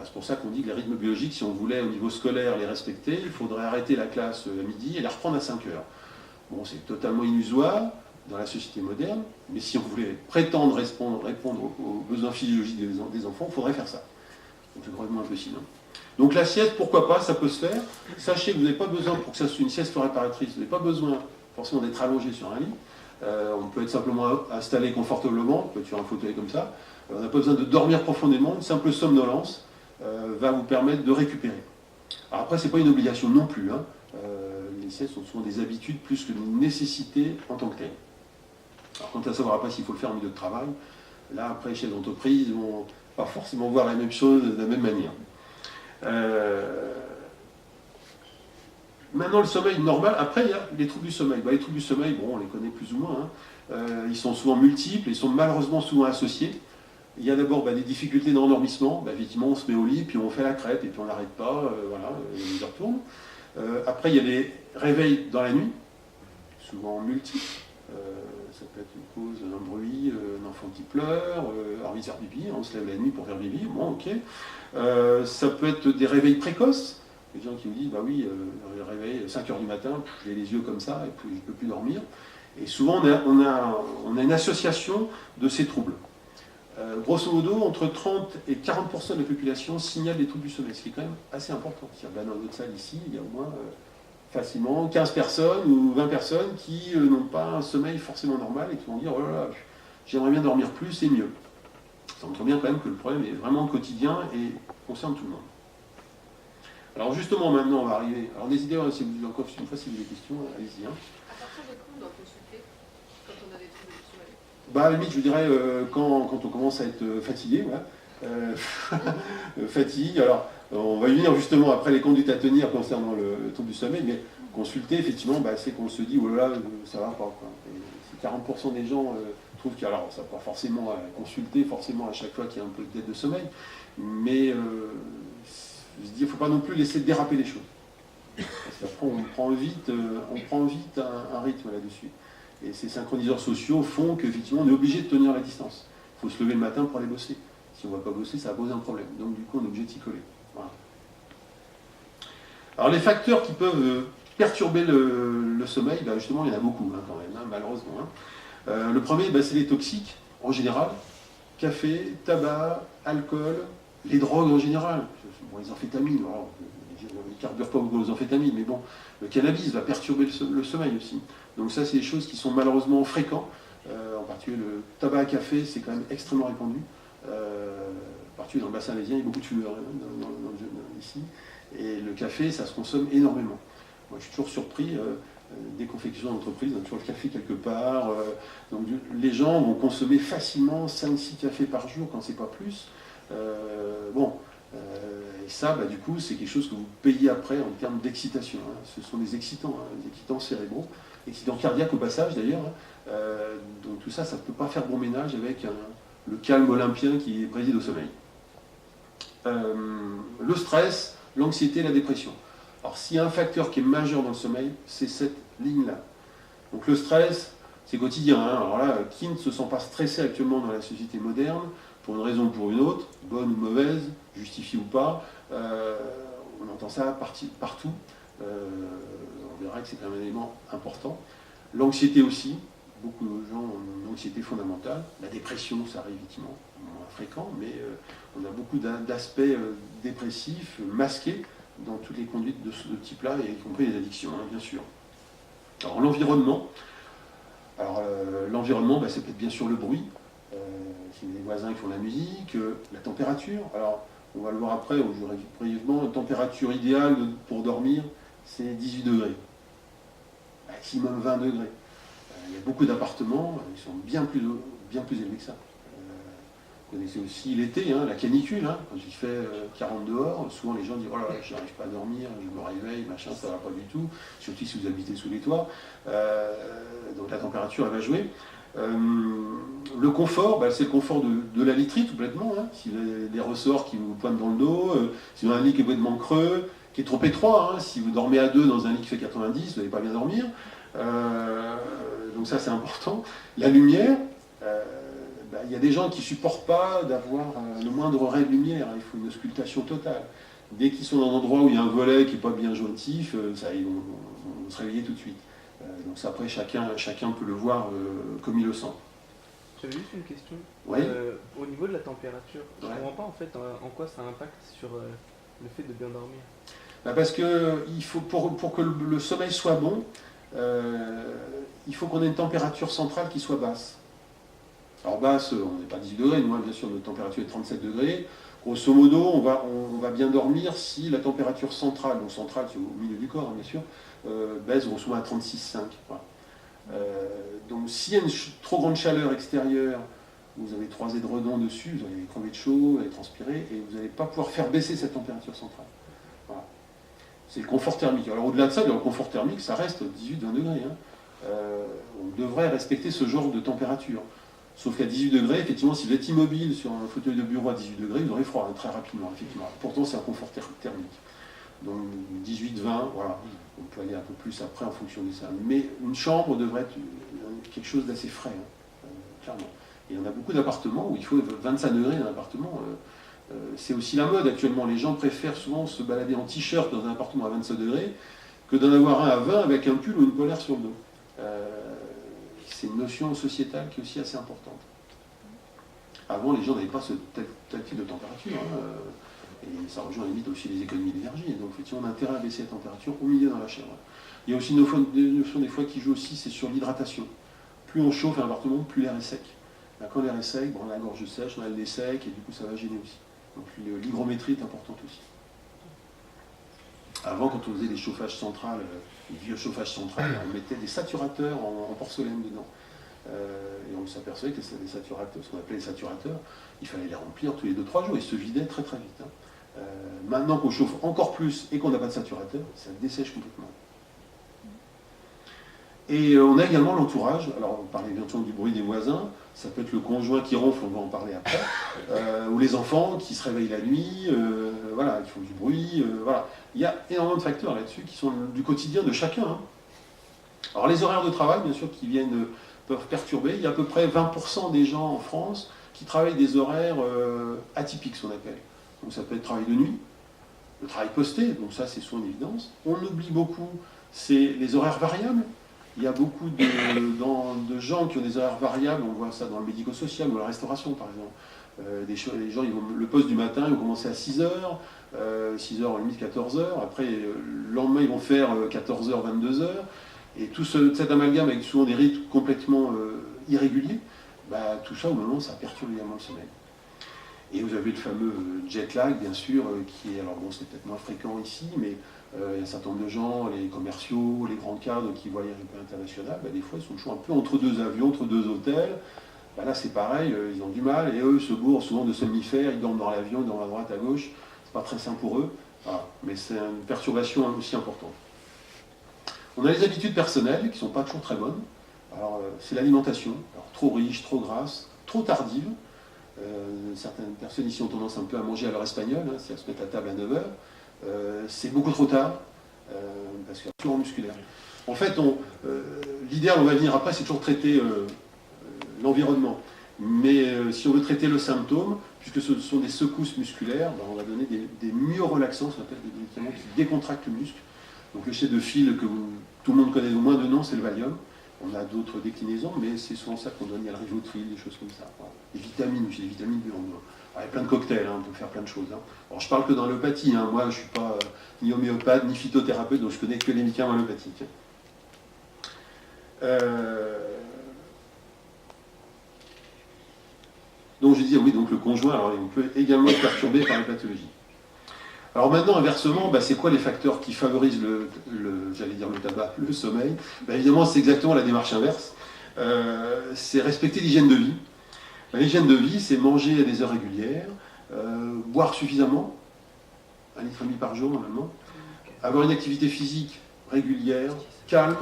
C'est pour ça qu'on dit que les rythmes biologiques, si on voulait au niveau scolaire les respecter, il faudrait arrêter la classe à midi et la reprendre à 5 heures. C'est totalement illusoire dans la société moderne, mais si on voulait prétendre répondre aux besoins physiologiques des enfants, il faudrait faire ça. Donc c'est complètement impossible. Hein. Donc la sieste, pourquoi pas, ça peut se faire. Sachez que vous n'avez pas besoin, pour que ça soit une sieste réparatrice, vous n'avez pas besoin forcément d'être allongé sur un lit. On peut être simplement installé confortablement, on peut être sur un fauteuil comme ça. On n'a pas besoin de dormir profondément, une simple somnolence va vous permettre de récupérer. Alors après, ce n'est pas une obligation non plus. Hein. Les siestes sont souvent des habitudes plus que une nécessité en tant que telle. Alors quant à savoir après s'il faut le faire en milieu de travail, là après les chefs d'entreprise ne vont pas forcément voir la même chose de la même manière. Maintenant le sommeil normal, après il y a les troubles du sommeil. Les troubles du sommeil, on les connaît plus ou moins. Hein. Ils sont souvent multiples, ils sont malheureusement souvent associés. Il y a d'abord des difficultés d'endormissement. Effectivement, on se met au lit, puis on fait la crêpe, et puis on n'arrête pas, voilà, et on y retourne. Après, il y a les réveils dans la nuit, souvent multiples. Ça peut être une cause, un bruit, un enfant qui pleure, envie de faire pipi, on se lève la nuit pour faire pipi, bon ok. Ça peut être des réveils précoces, les gens qui me disent, bah oui, le réveil 5h du matin, j'ai les yeux comme ça, et puis je ne peux plus dormir. Et souvent on a une association de ces troubles. Grosso modo, entre 30 et 40% de la population signale des troubles du sommeil, ce qui est quand même assez important. Dans notre salle ici, il y a au moins facilement 15 personnes ou 20 personnes qui n'ont pas un sommeil forcément normal et qui vont dire oh là là, j'aimerais bien dormir plus et mieux. Ça montre bien quand même que le problème est vraiment quotidien et concerne tout le monde. Alors justement maintenant on va arriver. Alors n'hésitez pas si vous encore une fois si vous avez des questions, allez-y. Hein. À partir de quand on doit consulter quand on a des troubles du sommeil? À la limite je dirais quand on commence à être fatigué, voilà. Fatigue, alors on va y venir justement après les conduites à tenir concernant le trouble du sommeil, mais consulter effectivement c'est qu'on se dit oh là là ça va pas quoi. Et si 40% des gens trouvent que alors ça va pas forcément à consulter forcément à chaque fois qu'il y a un peu de dette de sommeil, mais je dis il ne faut pas non plus laisser déraper les choses. Parce qu'après on prend vite un rythme là-dessus. Et ces synchroniseurs sociaux font qu'effectivement on est obligé de tenir la distance. Il faut se lever le matin pour aller bosser. Si on ne va pas bosser, ça va poser un problème. Donc du coup, on est obligé de s'y coller. Voilà. Alors les facteurs qui peuvent perturber le sommeil, justement, il y en a beaucoup quand même, malheureusement. Le premier, c'est les toxiques, en général. Café, tabac, alcool, les drogues en général. Bon, les amphétamines, alors, je ne carbure pas beaucoup aux amphétamines, mais bon, le cannabis va perturber le sommeil aussi. Donc ça, c'est des choses qui sont malheureusement fréquentes. En particulier, le tabac à café, c'est quand même extrêmement répandu. En particulier dans le bassin alésien, il y a beaucoup de fumeurs ici. Et le café, ça se consomme énormément. Moi, je suis toujours surpris, dès qu'on fait quelque chose en entreprise, on a toujours le café quelque part. Donc les gens vont consommer facilement 5-6 cafés par jour, quand c'est pas plus. Et ça, du coup, c'est quelque chose que vous payez après en termes d'excitation. Ce sont des excitants cérébraux, excitants cardiaques au passage d'ailleurs. Donc tout ça, ça ne peut pas faire bon ménage avec le calme olympien qui préside au sommeil. Le stress, l'anxiété, la dépression. Alors s'il y a un facteur qui est majeur dans le sommeil, c'est cette ligne-là. Donc le stress, c'est quotidien. Alors là, qui ne se sent pas stressé actuellement dans la société moderne, pour une raison ou pour une autre, bonne ou mauvaise, justifiée ou pas, on entend ça partout. On verra que c'est quand même un élément important. L'anxiété aussi. Beaucoup de gens ont une anxiété fondamentale. La dépression, ça arrive effectivement moins fréquent, mais on a beaucoup d'aspects dépressifs masqués dans toutes les conduites de ce type-là, y compris les addictions, bien sûr. Alors l'environnement, ça peut être bien sûr le bruit, c'est les voisins qui font la musique, la température. Alors on va le voir après, je dirais brièvement, la température idéale pour dormir, c'est 18 degrés, maximum 20 degrés. Il y a beaucoup d'appartements, ils sont bien plus élevés que ça. Vous connaissez aussi l'été, la canicule, quand il fait 40 dehors, souvent les gens disent « Oh là là, je n'arrive pas à dormir, je me réveille, machin, ça ne va pas du tout », surtout si vous habitez sous les toits. Donc la température, elle va jouer. Le confort, c'est le confort de la literie, tout complètement. Si vous avez des ressorts qui vous pointent dans le dos, si vous avez un lit qui est complètement creux, qui est trop étroit, si vous dormez à deux dans un lit qui fait 90, vous n'allez pas bien dormir. Donc ça c'est important. La lumière, il y a des gens qui ne supportent pas d'avoir le moindre ray de lumière, il faut une auscultation totale. Dès qu'ils sont dans un endroit où il y a un volet qui n'est pas bien jaunetif, ils vont se réveiller tout de suite. Donc ça, après chacun peut le voir comme il le sent. J'avais juste une question. Oui. Au niveau de la température, je ne Ouais. comprends pas en fait en quoi ça impacte sur le fait de bien dormir. Parce que pour que le sommeil soit bon, il faut qu'on ait une température centrale qui soit basse. Alors basse, on n'est pas 18 degrés, nous, bien sûr, notre température est 37 degrés. Grosso modo, on va bien dormir si la température centrale, donc centrale c'est au milieu du corps, bien sûr, baisse grosso modo à 36,5. Voilà. Donc s'il y a une trop grande chaleur extérieure, vous avez 3 édredons dessus, vous allez crever de chaud, vous allez transpirer, et vous n'allez pas pouvoir faire baisser cette température centrale. Voilà. C'est le confort thermique. Alors au-delà de ça, le confort thermique, ça reste 18-20 degrés. On devrait respecter ce genre de température. Sauf qu'à 18 degrés, effectivement, si vous êtes immobile sur un fauteuil de bureau à 18 degrés, vous aurez froid très rapidement, effectivement. Pourtant, c'est un confort thermique. Donc 18, 20, voilà. On peut aller un peu plus après en fonction de ça. Mais une chambre devrait être quelque chose d'assez frais, hein, clairement. Et on a beaucoup d'appartements où il faut 25 degrés dans un appartement. C'est aussi la mode actuellement. Les gens préfèrent souvent se balader en t-shirt dans un appartement à 25 degrés que d'en avoir un à 20 avec un pull ou une polaire sur le dos. C'est une notion sociétale qui est aussi assez importante. Avant, les gens n'avaient pas ce tel type de température. Hein, et ça rejoint à la limite aussi les économies d'énergie. Donc, effectivement, on a intérêt à baisser la température au milieu dans la chambre. Il y a aussi une notion des fois qui joue aussi, c'est sur l'hydratation. Plus on chauffe un appartement, plus l'air est sec. Là, quand l'air est sec, bon, on a la gorge sèche, on a le nez sec, et du coup, ça va gêner aussi. Donc, l'hygrométrie est importante aussi. Avant, quand on faisait des chauffages centrales, les vieux chauffages centrales, on mettait des saturateurs en porcelaine dedans. Et on s'apercevait que les saturateurs, ce qu'on appelait les saturateurs, il fallait les remplir tous les 2-3 jours, ils se vidaient très très vite. Hein. Maintenant qu'on chauffe encore plus et qu'on n'a pas de saturateur, ça dessèche complètement. Et on a également l'entourage. Alors on parlait bien sûr du bruit des voisins, ça peut être le conjoint qui ronfle, on va en parler après, ou les enfants qui se réveillent la nuit, voilà, ils font du bruit, voilà. Il y a énormément de facteurs là-dessus qui sont du quotidien de chacun. Hein. Alors les horaires de travail, bien sûr, qui peuvent perturber. Il y a à peu près 20% des gens en France qui travaillent des horaires atypiques, ce qu'on appelle. Donc ça peut être travail de nuit, le travail posté, donc ça c'est souvent une évidence. On oublie beaucoup, c'est les horaires variables. Il y a beaucoup de gens qui ont des horaires variables, on voit ça dans le médico-social ou la restauration par exemple. Les gens, le poste du matin, ils vont commencer à 6h, 6h, limite 14h, après le lendemain ils vont faire 14h, 22h, et tout cet amalgame avec souvent des rythmes complètement irréguliers, bah, tout ça au moment ça perturbe également le sommeil. Et vous avez le fameux jet lag, bien sûr, qui est, alors bon, c'est peut-être moins fréquent ici, mais il y a un certain nombre de gens, les commerciaux, les grands cadres qui voyagent un peu international, bah, des fois ils sont toujours un peu entre deux avions, entre deux hôtels. Bah, là c'est pareil, ils ont du mal, et eux se bourrent souvent de somnifères, ils dorment dans l'avion, ils dorment à droite, à gauche, c'est pas très sain pour eux, voilà. Mais c'est une perturbation aussi importante. On a les habitudes personnelles qui ne sont pas toujours très bonnes. Alors c'est l'alimentation, alors trop riche, trop grasse, trop tardive. Certaines personnes ici ont tendance un peu à manger à l'heure espagnole, hein, c'est-à-dire se mettre à table à 9h. C'est beaucoup trop tard, parce qu'il y a toujours musculaire. En fait, l'idéal, on va venir après, c'est toujours traiter l'environnement. Mais si on veut traiter le symptôme, puisque ce sont des secousses musculaires, ben, on va donner des myorelaxants, ça s'appelle des médicaments qui décontractent le muscle. Donc le chef de file que tout le monde connaît au moins de nom, c'est le Valium. On a d'autres déclinaisons, mais c'est souvent ça qu'on donne. Il y a le Rivotril, des choses comme ça. Voilà. Les vitamines, aussi, les vitamines B. Il y a plein de cocktails, hein, on peut faire plein de choses. Hein. Alors je parle que dans l'allopathie, hein. Moi je ne suis pas ni homéopathe, ni phytothérapeute, donc je connais que les médicaments allopathiques. Donc je disais, oui, donc le conjoint, alors, on peut également être perturbé par les pathologies. Alors maintenant, inversement, bah, c'est quoi les facteurs qui favorisent j'allais dire le tabac, le sommeil? Bah, évidemment, c'est exactement la démarche inverse. C'est respecter l'hygiène de vie. L'hygiène de vie, c'est manger à des heures régulières, boire suffisamment, 1,5 litre par jour normalement, avoir une activité physique régulière, calme,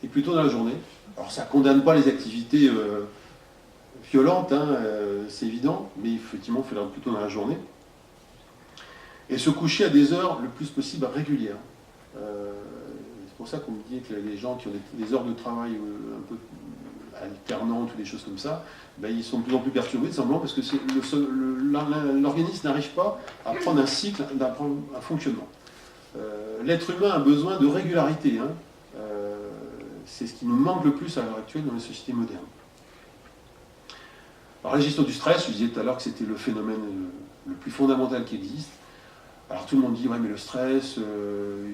et plutôt dans la journée. Alors ça ne condamne pas les activités violentes, hein, c'est évident, mais effectivement, il faut faire plutôt dans la journée. Et se coucher à des heures le plus possible régulières. C'est pour ça qu'on me dit que les gens qui ont des heures de travail un peu alternantes ou des choses comme ça, ben, ils sont de plus en plus perturbés, simplement parce que l'organisme n'arrive pas à prendre un cycle, à prendre un fonctionnement. L'être humain a besoin de régularité. Hein. C'est ce qui nous manque le plus à l'heure actuelle dans les sociétés modernes. Alors la gestion du stress, je disais tout à l'heure que c'était le phénomène le plus fondamental qui existe. Alors tout le monde dit, ouais mais le stress,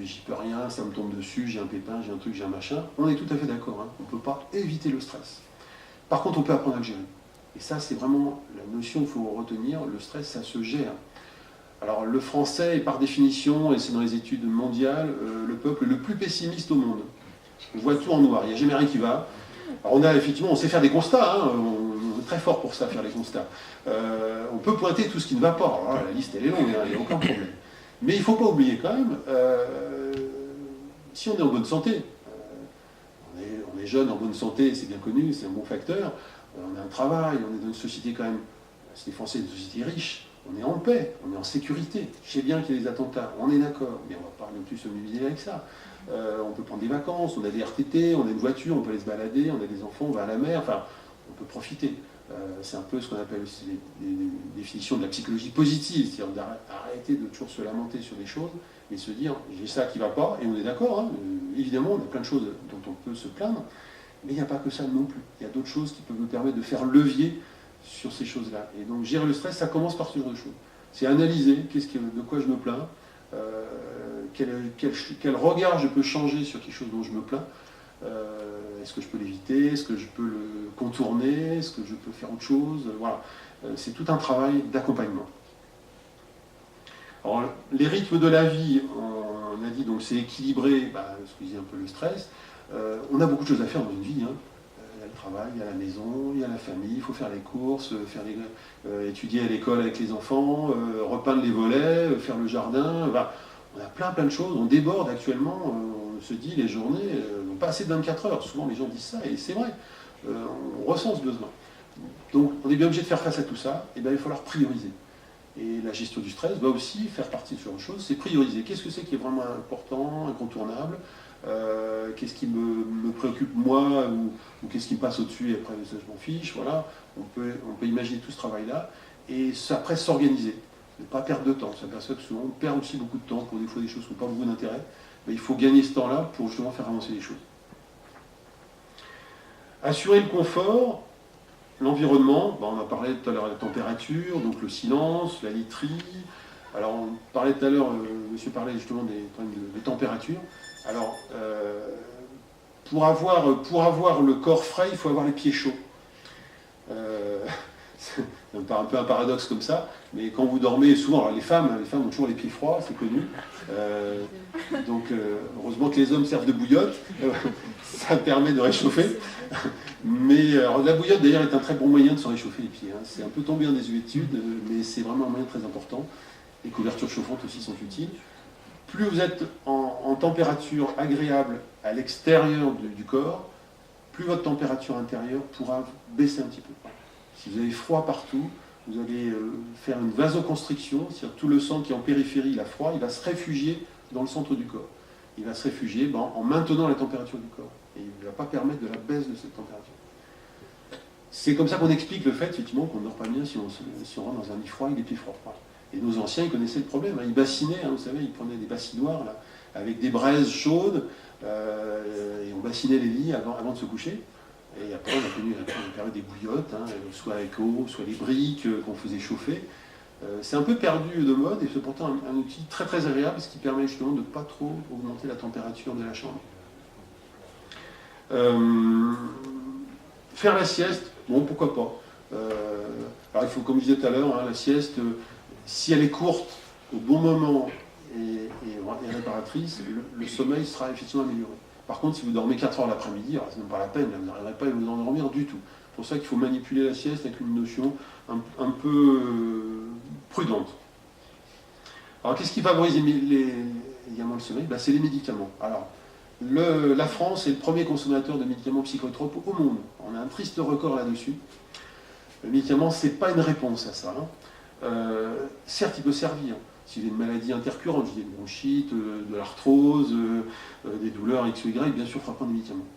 j'y peux rien, ça me tombe dessus, j'ai un pépin, j'ai un truc, j'ai un machin. On est tout à fait d'accord, hein. On ne peut pas éviter le stress. Par contre, on peut apprendre à le gérer. Et ça, c'est vraiment la notion qu'il faut retenir, le stress, ça se gère. Alors le français est par définition, et c'est dans les études mondiales, le peuple le plus pessimiste au monde. On voit tout en noir, il n'y a jamais rien qui va. Alors on sait faire des constats, hein. On est très fort pour ça, faire les constats. On peut pointer tout ce qui ne va pas. Alors là, la liste elle est longue, hein, il n'y a aucun problème. Mais il ne faut pas oublier quand même, si on est en bonne santé, on est jeune en bonne santé, c'est bien connu, c'est un bon facteur, on a un travail, on est dans une société quand même, c'est les Français, une société riche, on est en paix, on est en sécurité. Je sais bien qu'il y a des attentats, on est d'accord, mais on ne va pas non plus se mobiliser avec ça. On peut prendre des vacances, on a des RTT, on a une voiture, on peut aller se balader, on a des enfants, on va à la mer, enfin, on peut profiter. C'est un peu ce qu'on appelle aussi les définitions de la psychologie positive, c'est-à-dire d'arrêter de toujours se lamenter sur des choses, mais se dire j'ai ça qui ne va pas, et on est d'accord, hein, évidemment, on a plein de choses dont on peut se plaindre, mais il n'y a pas que ça non plus. Il y a d'autres choses qui peuvent nous permettre de faire levier sur ces choses-là. Et donc gérer le stress, ça commence par ce genre de choses. C'est analyser de quoi je me plains, quel regard je peux changer sur quelque chose dont je me plains. Est-ce que je peux l'éviter? Est-ce que je peux le contourner? Est-ce que je peux faire autre chose? Voilà. C'est tout un travail d'accompagnement. Alors, les rythmes de la vie, on a dit, donc c'est équilibré, ce que disait un peu le stress. On a beaucoup de choses à faire dans une vie. Hein. Il y a le travail, il y a la maison, il y a la famille, il faut faire les courses, étudier à l'école avec les enfants, repeindre les volets, faire le jardin. On a plein de choses, on déborde actuellement, on se dit les journées n'ont pas assez de 24 heures. Souvent les gens disent ça et c'est vrai, on ressent ce besoin. Donc on est bien obligé de faire face à tout ça, et bien il va falloir prioriser. Et la gestion du stress va aussi faire partie de ce genre de choses, c'est prioriser. Qu'est-ce que c'est qui est vraiment important, incontournable, qu'est-ce qui me préoccupe moi, ou qu'est-ce qui me passe au-dessus et après ça je m'en fiche, voilà. On peut imaginer tout ce travail-là, et après s'organiser. Ne pas perdre de temps. On s'aperçoit que souvent on perd aussi beaucoup de temps pour des fois des choses qui n'ont pas beaucoup d'intérêt. Mais il faut gagner ce temps-là pour justement faire avancer les choses. Assurer le confort, l'environnement, on a parlé tout à l'heure de la température, donc le silence, la literie. Alors on parlait tout à l'heure, monsieur parlait justement des températures. Alors pour avoir le corps frais, il faut avoir les pieds chauds. C'est un peu un paradoxe comme ça, mais quand vous dormez, souvent, alors les femmes ont toujours les pieds froids, c'est connu. Donc heureusement que les hommes servent de bouillotte, ça permet de réchauffer. Mais alors, la bouillotte d'ailleurs est un très bon moyen de se réchauffer les pieds. Hein. C'est un peu tombé en désuétude, mais c'est vraiment un moyen très important. Les couvertures chauffantes aussi sont utiles. Plus vous êtes en température agréable à l'extérieur du corps, plus votre température intérieure pourra baisser un petit peu. Si vous avez froid partout, vous allez faire une vasoconstriction, c'est-à-dire tout le sang qui est en périphérie, il a froid, il va se réfugier dans le centre du corps. Il va se réfugier en maintenant la température du corps. Et il ne va pas permettre de la baisse de cette température. C'est comme ça qu'on explique le fait, effectivement, qu'on ne dort pas bien si on rentre dans un lit froid avec des pieds froids. Et nos anciens, ils connaissaient le problème. Hein. Ils bassinaient, vous savez, ils prenaient des bassinoires là, avec des braises chaudes, et on bassinait les lits avant de se coucher. Et après, on a connu la période des bouillottes, hein, soit avec eau, soit les briques qu'on faisait chauffer. C'est un peu perdu de mode, et c'est pourtant un outil très très agréable, ce qui permet justement de ne pas trop augmenter la température de la chambre. Faire la sieste, bon, pourquoi pas. Alors il faut, comme je disais tout à l'heure, hein, la sieste, si elle est courte, au bon moment et réparatrice, le sommeil sera effectivement amélioré. Par contre, si vous dormez 4 heures l'après-midi, c'est même pas la peine, vous n'arriverez pas à vous endormir du tout. C'est pour ça qu'il faut manipuler la sieste avec une notion un peu prudente. Alors, qu'est-ce qui favorise également le sommeil? C'est les médicaments. Alors, la France est le premier consommateur de médicaments psychotropes au monde. On a un triste record là-dessus. Le médicament, ce n'est pas une réponse à ça. Hein. Certes, il peut servir. Si vous avez une maladie intercurrente, je dis une bronchite, de l'arthrose, des douleurs X ou Y, bien sûr, il faudra prendre des médicaments.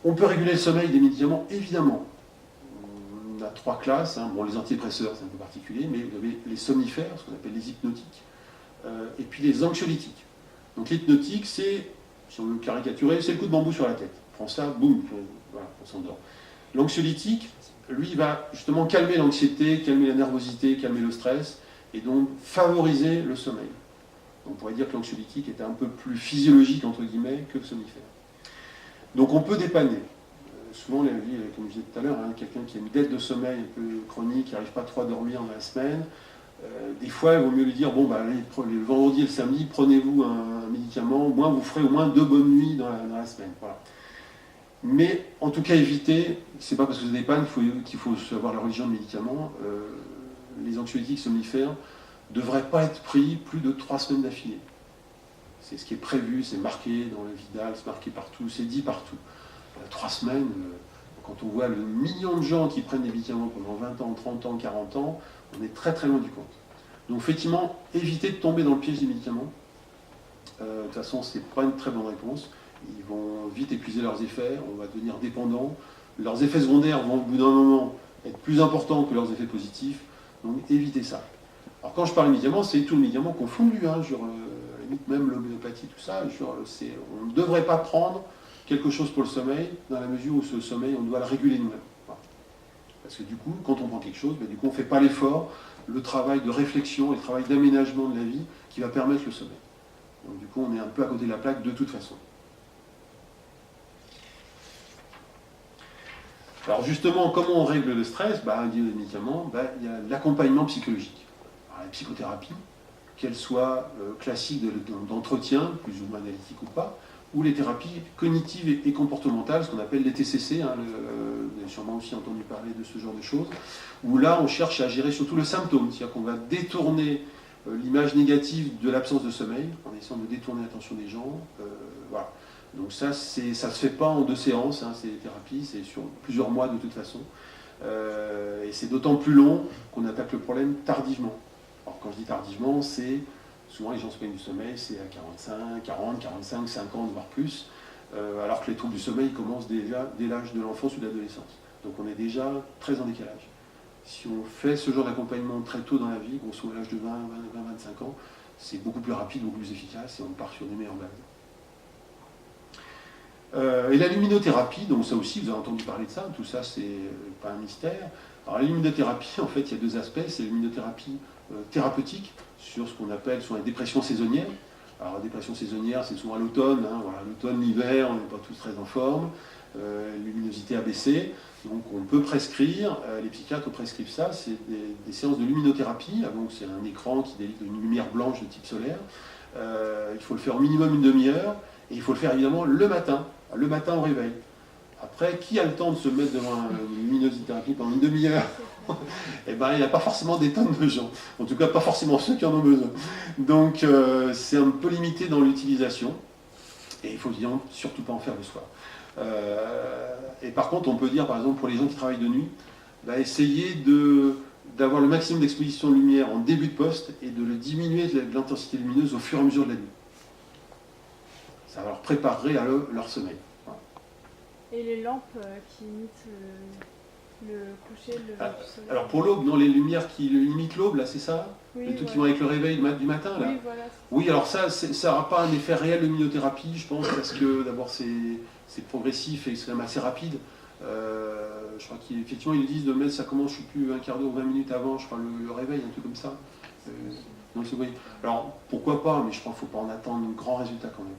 On peut réguler le sommeil des médicaments, évidemment. On a 3 classes. Hein. Bon, les antidépresseurs, c'est un peu particulier, mais vous avez les somnifères, ce qu'on appelle les hypnotiques, et puis les anxiolytiques. Donc l'hypnotique, c'est, si on veut caricaturer, c'est le coup de bambou sur la tête. On prend ça, boum, voilà, on s'endort. L'anxiolytique, lui, va justement calmer l'anxiété, calmer la nervosité, calmer le stress, et donc favoriser le sommeil. On pourrait dire que l'anxiolytique était un peu plus physiologique, entre guillemets, que le somnifère. Donc on peut dépanner. Souvent, comme je disais tout à l'heure, hein, quelqu'un qui a une dette de sommeil un peu chronique, qui n'arrive pas trop à dormir dans la semaine, des fois, il vaut mieux lui dire, bon, allez, le vendredi et le samedi, prenez-vous un médicament, au moins vous ferez au moins 2 bonnes nuits dans la semaine. Voilà. Mais en tout cas, évitez, c'est pas parce que vous dépanne qu'il faut avoir la religion de médicaments. Les anxiolytiques somnifères ne devraient pas être pris plus de 3 semaines d'affilée. C'est ce qui est prévu, c'est marqué dans le Vidal, c'est marqué partout, c'est dit partout. 3 semaines, Quand on voit le million de gens qui prennent des médicaments pendant 20 ans, 30 ans, 40 ans, on est très très loin du compte. Donc effectivement, éviter de tomber dans le piège des médicaments. De toute façon, ce n'est pas une très bonne réponse. Ils vont vite épuiser leurs effets, on va devenir dépendant. Leurs effets secondaires vont au bout d'un moment être plus importants que leurs effets positifs. Donc évitez ça. Alors quand je parle de médicaments, c'est tous les médicaments confondus, hein, même l'homéopathie, tout ça. On ne devrait pas prendre quelque chose pour le sommeil, dans la mesure où ce sommeil, on doit le réguler nous-mêmes. Voilà. Parce que du coup, quand on prend quelque chose, du coup, on ne fait pas l'effort, le travail de réflexion et le travail d'aménagement de la vie qui va permettre le sommeil. Donc du coup, on est un peu à côté de la plaque de toute façon. Alors justement, comment on règle le stress? Il y a des médicaments, il y a l'accompagnement psychologique. Alors, la psychothérapie, qu'elle soit classique d'entretien, plus ou moins analytique ou pas, ou les thérapies cognitives et comportementales, ce qu'on appelle les TCC, vous avez sûrement aussi entendu parler de ce genre de choses, où là on cherche à gérer surtout le symptôme, c'est-à-dire qu'on va détourner l'image négative de l'absence de sommeil, en essayant de détourner l'attention des gens. Voilà. Donc ça ne se fait pas en 2 séances, ces thérapies, c'est sur plusieurs mois de toute façon. Et c'est d'autant plus long qu'on attaque le problème tardivement. Alors quand je dis tardivement, c'est souvent les gens se plaignent du sommeil, c'est à 45, 40, 45, 50, voire plus, alors que les troubles du sommeil commencent déjà dès l'âge de l'enfance ou de l'adolescence. Donc on est déjà très en décalage. Si on fait ce genre d'accompagnement très tôt dans la vie, grosso modo à l'âge de 20, 25 ans, c'est beaucoup plus rapide, beaucoup plus efficace et on part sur des meilleures bases. Et la luminothérapie, donc ça aussi, vous avez entendu parler de ça, tout ça c'est pas un mystère. Alors la luminothérapie, en fait, il y a 2 aspects, c'est la luminothérapie thérapeutique, sur ce qu'on appelle les dépressions saisonnières. Alors la dépression saisonnière, c'est souvent à l'automne, l'automne, l'hiver, on n'est pas tous très en forme, luminosité a baissé, donc on peut prescrire, les psychiatres prescrivent ça, c'est des séances de luminothérapie, donc c'est un écran qui délivre une lumière blanche de type solaire, il faut le faire au minimum une demi-heure, et il faut le faire évidemment le matin au réveil. Après, qui a le temps de se mettre devant une luminothérapie pendant une demi-heure? Eh bien, il n'y a pas forcément des tonnes de gens. En tout cas, pas forcément ceux qui en ont besoin. Donc, c'est un peu limité dans l'utilisation. Et il faut surtout pas en faire le soir. Et par contre, on peut dire, par exemple, pour les gens qui travaillent de nuit, essayer d'avoir le maximum d'exposition de lumière en début de poste et de le diminuer de l'intensité lumineuse au fur et à mesure de la nuit. Ça leur préparerait à leur sommeil. Et les lampes qui imitent le coucher, le lever du soleil. Alors pour l'aube, non, les lumières qui imitent l'aube, là, c'est ça? Oui, les trucs qui vont avec le réveil du matin, là? Oui, voilà. Oui, alors ça n'aura pas un effet réel de luminothérapie, je pense, parce que d'abord c'est progressif et c'est quand même assez rapide. Je crois qu'effectivement ils disent de mettre, ça commence, je ne sais plus, un quart d'heure ou 20 minutes avant, je crois, le réveil, un truc comme ça. Donc, alors pourquoi pas, mais je crois qu'il ne faut pas en attendre un grand résultat quand même.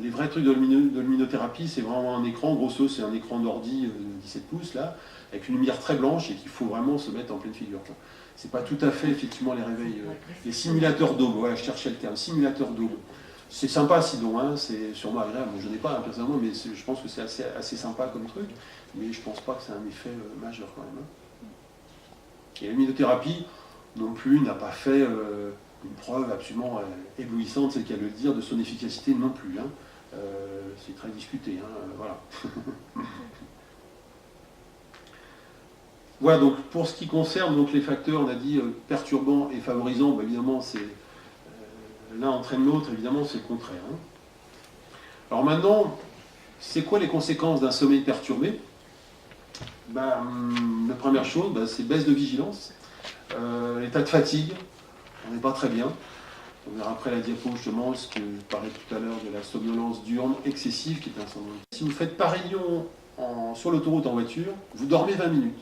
Les vrais trucs de luminothérapie, c'est vraiment un écran, grosso, c'est un écran d'ordi de 17 pouces, là, avec une lumière très blanche et qu'il faut vraiment se mettre en pleine figure. C'est pas tout à fait, effectivement, les réveils, les simulateurs d'aube, voilà, je cherchais le terme, simulateur d'aube. C'est sympa, sinon, c'est sûrement agréable. Bon, je n'ai pas, personnellement, mais je pense que c'est assez sympa comme truc, mais je pense pas que c'est un effet majeur quand même. Et la luminothérapie, non plus, n'a pas fait une preuve absolument éblouissante, c'est le cas de le dire, de son efficacité non plus. C'est très discuté, voilà. Voilà, donc pour ce qui concerne donc, les facteurs, on a dit perturbants et favorisants, évidemment, c'est l'un entraîne l'autre, évidemment, c'est le contraire. Alors maintenant, c'est quoi les conséquences d'un sommeil perturbé? La première chose, c'est baisse de vigilance, l'état de fatigue, on n'est pas très bien. On verra après la diapo justement ce que je parlais tout à l'heure de la somnolence diurne excessive qui est un somnolence. Si vous faites Paris-Lyon sur l'autoroute en voiture, vous dormez 20 minutes.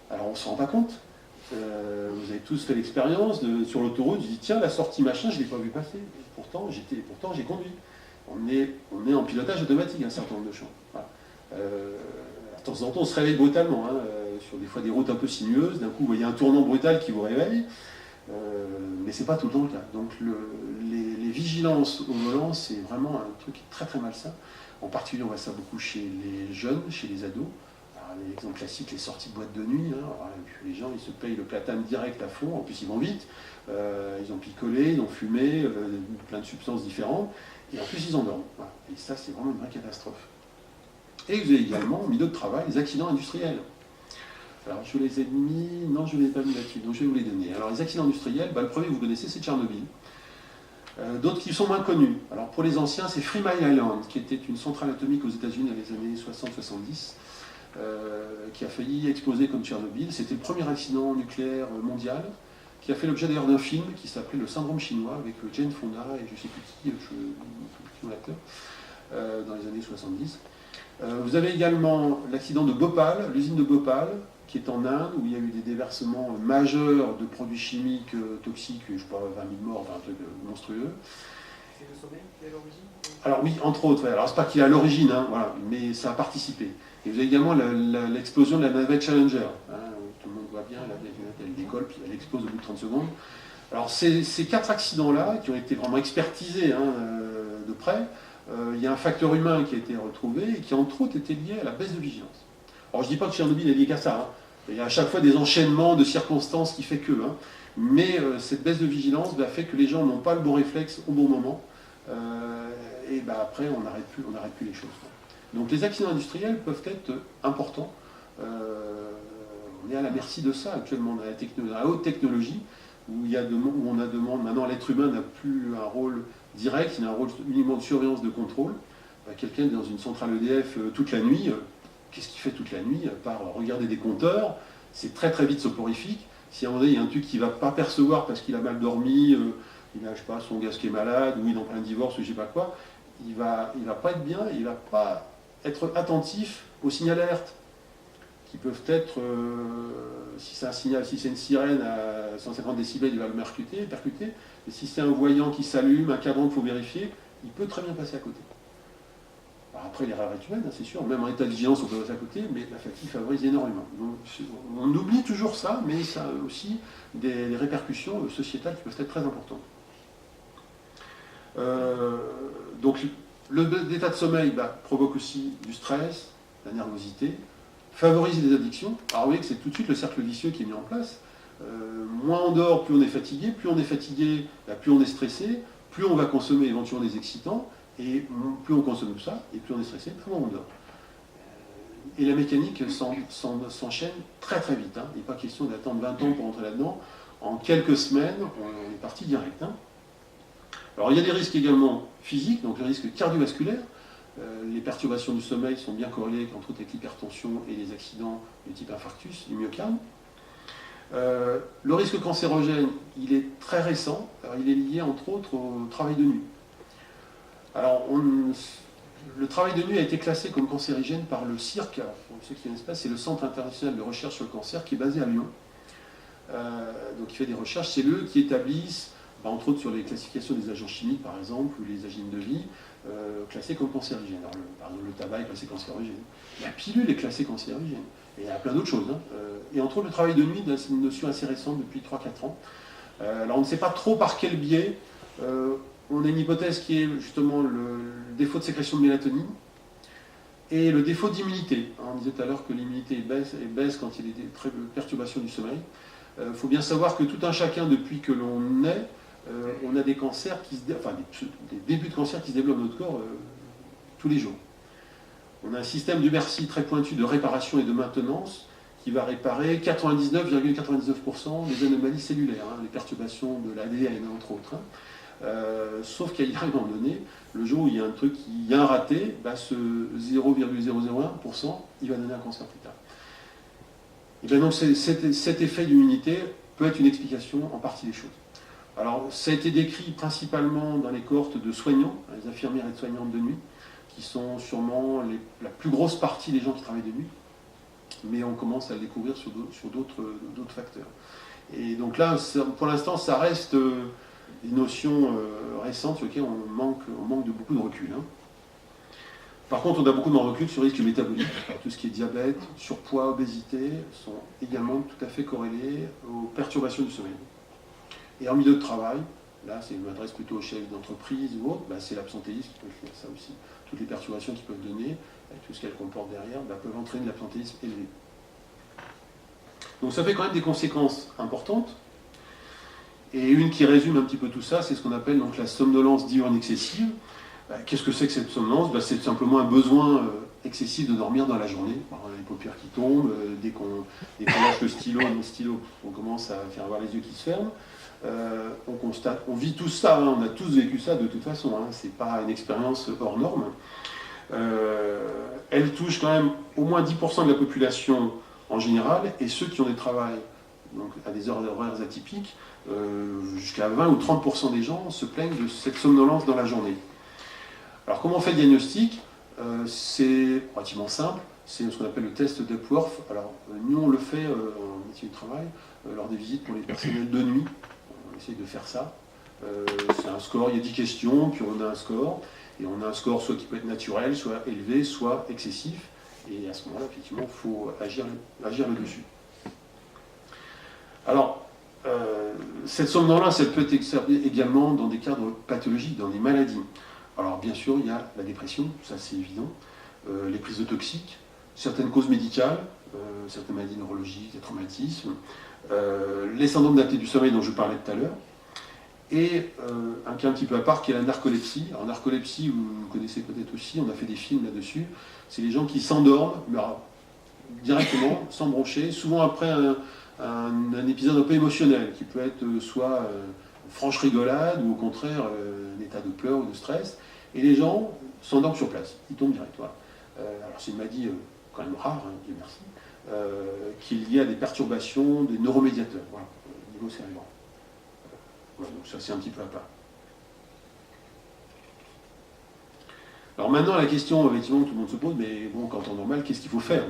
Alors on ne se rend pas compte. Vous avez tous fait l'expérience sur l'autoroute, je dis tiens la sortie machin, je ne l'ai pas vu passer. Pourtant j'ai conduit. On est en pilotage automatique un certain nombre de champs. Voilà. De temps en temps on se réveille brutalement, sur des fois des routes un peu sinueuses, d'un coup vous voyez un tournant brutal qui vous réveille. Mais c'est pas tout le temps le cas. Donc les vigilances au volant, c'est vraiment un truc très très malsain. En particulier, on voit ça beaucoup chez les jeunes, chez les ados. L'exemple classique, les sorties de boîte de nuit. Les gens, ils se payent le platane direct à fond. En plus, ils vont vite. Ils ont picolé, ils ont fumé, plein de substances différentes. Et en plus, ils endorment. Voilà. Et ça, c'est vraiment une vraie catastrophe. Et vous avez également, au milieu de travail, les accidents industriels. Alors, je les ai mis... Non, je ne les ai pas mis là-dessus, donc je vais vous les donner. Alors, les accidents industriels, le premier que vous connaissez, c'est Tchernobyl. D'autres qui sont moins connus. Alors, pour les anciens, c'est Three Mile Island, qui était une centrale atomique aux États-Unis dans les années 60-70, qui a failli exploser comme Tchernobyl. C'était le premier accident nucléaire mondial, qui a fait l'objet d'ailleurs d'un film qui s'appelait Le Syndrome chinois, avec Jane Fonda et je ne sais plus qui, l'acteur, dans les années 70. Vous avez également l'accident de Bhopal, l'usine de Bhopal, qui est en Inde, où il y a eu des déversements majeurs de produits chimiques toxiques, je ne sais pas, 20 000 morts, enfin, un truc monstrueux. C'est le sommet qui est à l'origine? Alors oui, entre autres, ouais. Alors c'est pas qu'il est à l'origine, hein, voilà, mais ça a participé. Et vous avez également l'explosion de la navette Challenger. Hein, tout le monde voit bien, elle décolle, puis elle explose au bout de 30 secondes. Alors ces 4 accidents-là, qui ont été vraiment expertisés de près, il y a un facteur humain qui a été retrouvé et qui entre autres était lié à la baisse de vigilance. Alors je ne dis pas que Tchernobyl est lié qu'à ça, hein. Il y a à chaque fois des enchaînements de circonstances qui fait que, hein. Mais cette baisse de vigilance fait que les gens n'ont pas le bon réflexe au bon moment, et après on n'arrête plus les choses. Donc les accidents industriels peuvent être importants. On est à la merci de ça actuellement, dans la haute technologie, où on a demande, maintenant l'être humain n'a plus un rôle direct, il a un rôle uniquement de surveillance, de contrôle. Quelqu'un est dans une centrale EDF toute la nuit, qu'est-ce qu'il fait toute la nuit? À part regarder des compteurs, c'est très très vite soporifique. Si à un moment donné, il y a un truc qu'il ne va pas percevoir parce qu'il a mal dormi, il a, je sais pas, son gosse qui est malade, ou il est en plein divorce, ou je ne sais pas quoi, il va pas être bien, il ne va pas être attentif aux signes d'alerte, qui peuvent être, si c'est un signal, si c'est une sirène à 150 décibels, il va le percuter, et si c'est un voyant qui s'allume, un cadran qu'il faut vérifier, il peut très bien passer à côté. Alors après, l'erreur est humaine, hein, c'est sûr, même en état de vigilance, on peut passer à côté, mais la fatigue favorise énormément. Donc, on oublie toujours ça, mais ça a aussi des répercussions sociétales qui peuvent être très importantes. Donc, l'état de sommeil provoque aussi du stress, la nervosité, favorise les addictions. Alors vous voyez que c'est tout de suite le cercle vicieux qui est mis en place. Moins on dort, plus on est fatigué, plus on est fatigué, plus on est stressé, plus on va consommer éventuellement des excitants, et plus on consomme ça, et plus on est stressé, plus on dort. Et la mécanique s'enchaîne très très vite. Hein. Il n'est pas question d'attendre 20 ans pour entrer là-dedans. En quelques semaines, on est parti direct. Hein. Alors il y a des risques également physiques, donc le risque cardiovasculaire. Les perturbations du sommeil sont bien corrélées entre autres avec l'hypertension et les accidents du type infarctus du myocarde. Le risque cancérogène, il est très récent. Alors, il est lié entre autres au travail de nuit. Alors, le travail de nuit a été classé comme cancérigène par le CIRC. Alors, pour ceux qui connaissent pas, c'est le Centre international de recherche sur le cancer qui est basé à Lyon. Donc, il fait des recherches. C'est eux qui établissent, entre autres sur les classifications des agents chimiques, par exemple, ou les agents de vie, classés comme cancérigènes. Alors, par exemple, le tabac est classé cancérigène. La pilule est classée cancérigène. Et il y a plein d'autres choses. Hein. Et entre autres, le travail de nuit, c'est une notion assez récente depuis 3-4 ans. Alors, on ne sait pas trop par quel biais. On a une hypothèse qui est justement le défaut de sécrétion de mélatonine et le défaut d'immunité. On disait tout à l'heure que l'immunité baisse quand il y a des perturbations du sommeil. Il faut bien savoir que tout un chacun, depuis que l'on naît, on a des cancers des débuts de cancer qui se développent dans notre corps tous les jours. On a un système du Bercy très pointu de réparation et de maintenance qui va réparer 99,99% des anomalies cellulaires, hein, les perturbations de l'ADN entre autres. Hein. Sauf qu'il y a un moment donné, le jour où il y a un truc, il y a un raté, ce 0,001%, il va donner un cancer plus tard. Et bien donc cet effet d'immunité peut être une explication en partie des choses. Alors ça a été décrit principalement dans les cohortes de soignants, les infirmières et soignantes de nuit, qui sont sûrement la plus grosse partie des gens qui travaillent de nuit, mais on commence à le découvrir sur d'autres facteurs. Et donc là, pour l'instant, ça reste des notions récentes sur lesquelles on manque de beaucoup de recul. Hein. Par contre, on a beaucoup de recul sur les risques métaboliques. Tout ce qui est diabète, surpoids, obésité sont également tout à fait corrélés aux perturbations du sommeil. Et en milieu de travail, là, je m'adresse plutôt aux chefs d'entreprise ou autres, c'est l'absentéisme qui peut faire ça aussi. Toutes les perturbations qu'ils peuvent donner, avec tout ce qu'elles comportent derrière, peuvent entraîner de l'absentéisme élevé. Donc ça fait quand même des conséquences importantes. Et une qui résume un petit peu tout ça, c'est ce qu'on appelle donc la somnolence diurne excessive. Qu'est-ce que c'est que cette somnolence? C'est simplement un besoin excessif de dormir dans la journée. Les paupières qui tombent, dès qu'on lâche le stylo, on commence à faire avoir les yeux qui se ferment. On constate, on vit tout ça, hein, on a tous vécu ça de toute façon, hein, c'est pas une expérience hors norme. Elle touche quand même au moins 10% de la population en général, et ceux qui ont des travails donc à des horaires atypiques, jusqu'à 20 ou 30% des gens se plaignent de cette somnolence dans la journée. Alors comment on fait le diagnostic? C'est relativement simple, c'est ce qu'on appelle le test d'Epworth. Alors nous on le fait en métier du travail, lors des visites pour les personnels de nuit, on essaye de faire ça. C'est un score, il y a 10 questions, puis on a un score, et on a un score soit qui peut être naturel, soit élevé, soit excessif, et à ce moment-là, effectivement, il faut agir là-dessus. Alors, cette somnolence, elle peut être observée également dans des cadres pathologiques, dans des maladies. Alors, bien sûr, il y a la dépression, ça c'est évident, les prises de toxiques, certaines causes médicales, certaines maladies neurologiques, des traumatismes, les syndromes d'apnée du sommeil dont je parlais tout à l'heure, et un cas un petit peu à part qui est la narcolepsie. Alors, narcolepsie, vous connaissez peut-être aussi, on a fait des films là-dessus, c'est les gens qui s'endorment, mais alors, directement, sans broncher, souvent après un épisode un peu émotionnel, qui peut être soit franche rigolade, ou au contraire un état de pleurs ou de stress, et les gens s'endorment sur place, ils tombent direct. Voilà. Alors c'est une maladie quand même rare, hein, Dieu merci, qui est liée à des perturbations des neuromédiateurs, voilà, au niveau cérébral. Voilà, donc ça c'est un petit peu à part. Alors maintenant la question effectivement que tout le monde se pose, mais bon, quand on est normal, qu'est-ce qu'il faut faire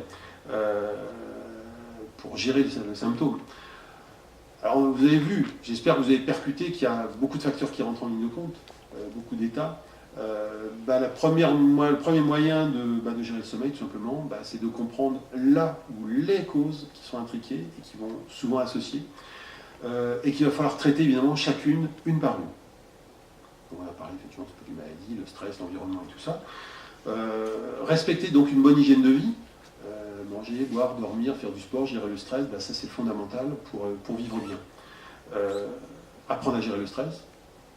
pour gérer les symptômes? Alors vous avez vu, j'espère que vous avez percuté qu'il y a beaucoup de facteurs qui rentrent en ligne de compte, beaucoup d'états. Le premier moyen de gérer le sommeil, tout simplement, c'est de comprendre là où les causes qui sont intriquées et qui vont souvent associer, et qu'il va falloir traiter évidemment chacune, une par une. Donc, on a parlé effectivement du maladie, le stress, l'environnement et tout ça. Respecter donc une bonne hygiène de vie, manger, boire, dormir, faire du sport, gérer le stress, ça c'est fondamental pour vivre bien. Apprendre à gérer le stress,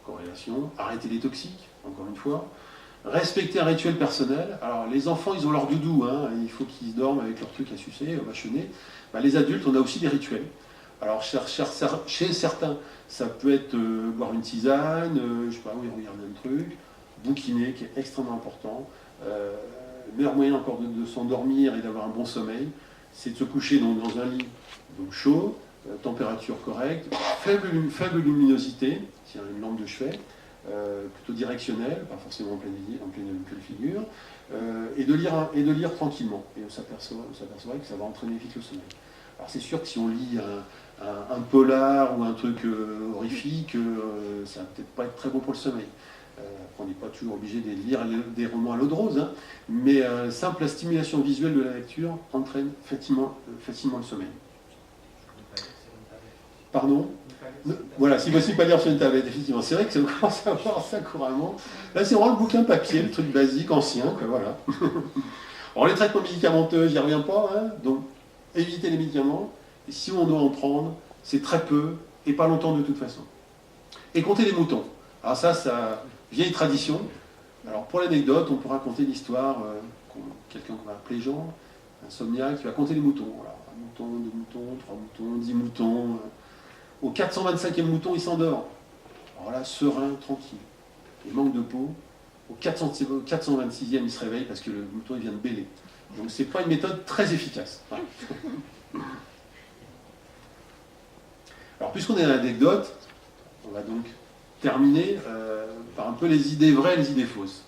corrélation, arrêter les toxiques, encore une fois. Respecter un rituel personnel. Alors les enfants, ils ont leur doudou, hein, il faut qu'ils dorment avec leur truc à sucer, mâchonner. Les adultes, on a aussi des rituels. Alors chez certains, ça peut être boire une tisane, je sais pas, oui, regarder un truc, bouquiner, qui est extrêmement important. Le meilleur moyen encore de s'endormir et d'avoir un bon sommeil, c'est de se coucher dans un lit donc chaud, température correcte, faible luminosité, s'il y a une lampe de chevet, plutôt directionnelle, pas forcément en pleine figure, et de lire tranquillement. Et on s'aperçoit que ça va entraîner vite le sommeil. Alors c'est sûr que si on lit un polar ou un truc horrifique, ça va peut-être pas être très bon pour le sommeil. On n'est pas toujours obligé de lire des romans à l'eau de rose, hein, mais simple la stimulation visuelle de la lecture entraîne facilement le sommeil. Pardon? Voilà, si possible pas lire sur une tablette, effectivement. C'est vrai que on commence à voir ça couramment. Là, c'est vraiment le bouquin papier, le truc basique, ancien, quoi, voilà. Alors, les traitements médicamenteux, j'y reviens pas, hein, donc éviter les médicaments, et si on doit en prendre, c'est très peu, et pas longtemps de toute façon. Et compter les moutons. Alors ça, vieille tradition. Alors pour l'anecdote, on peut raconter l'histoire, quelqu'un qu'on va appeler Jean, insomniaque, qui va compter les moutons. Voilà, un mouton, 2 moutons, 3 moutons, 10 moutons. Au 425e mouton, il s'endort. Alors là, serein, tranquille. Il manque de peau. Au 426e, il se réveille parce que le mouton il vient de bêler. Donc c'est pas une méthode très efficace. Voilà. Alors puisqu'on est dans l'anecdote, on va donc terminer par un peu les idées vraies et les idées fausses.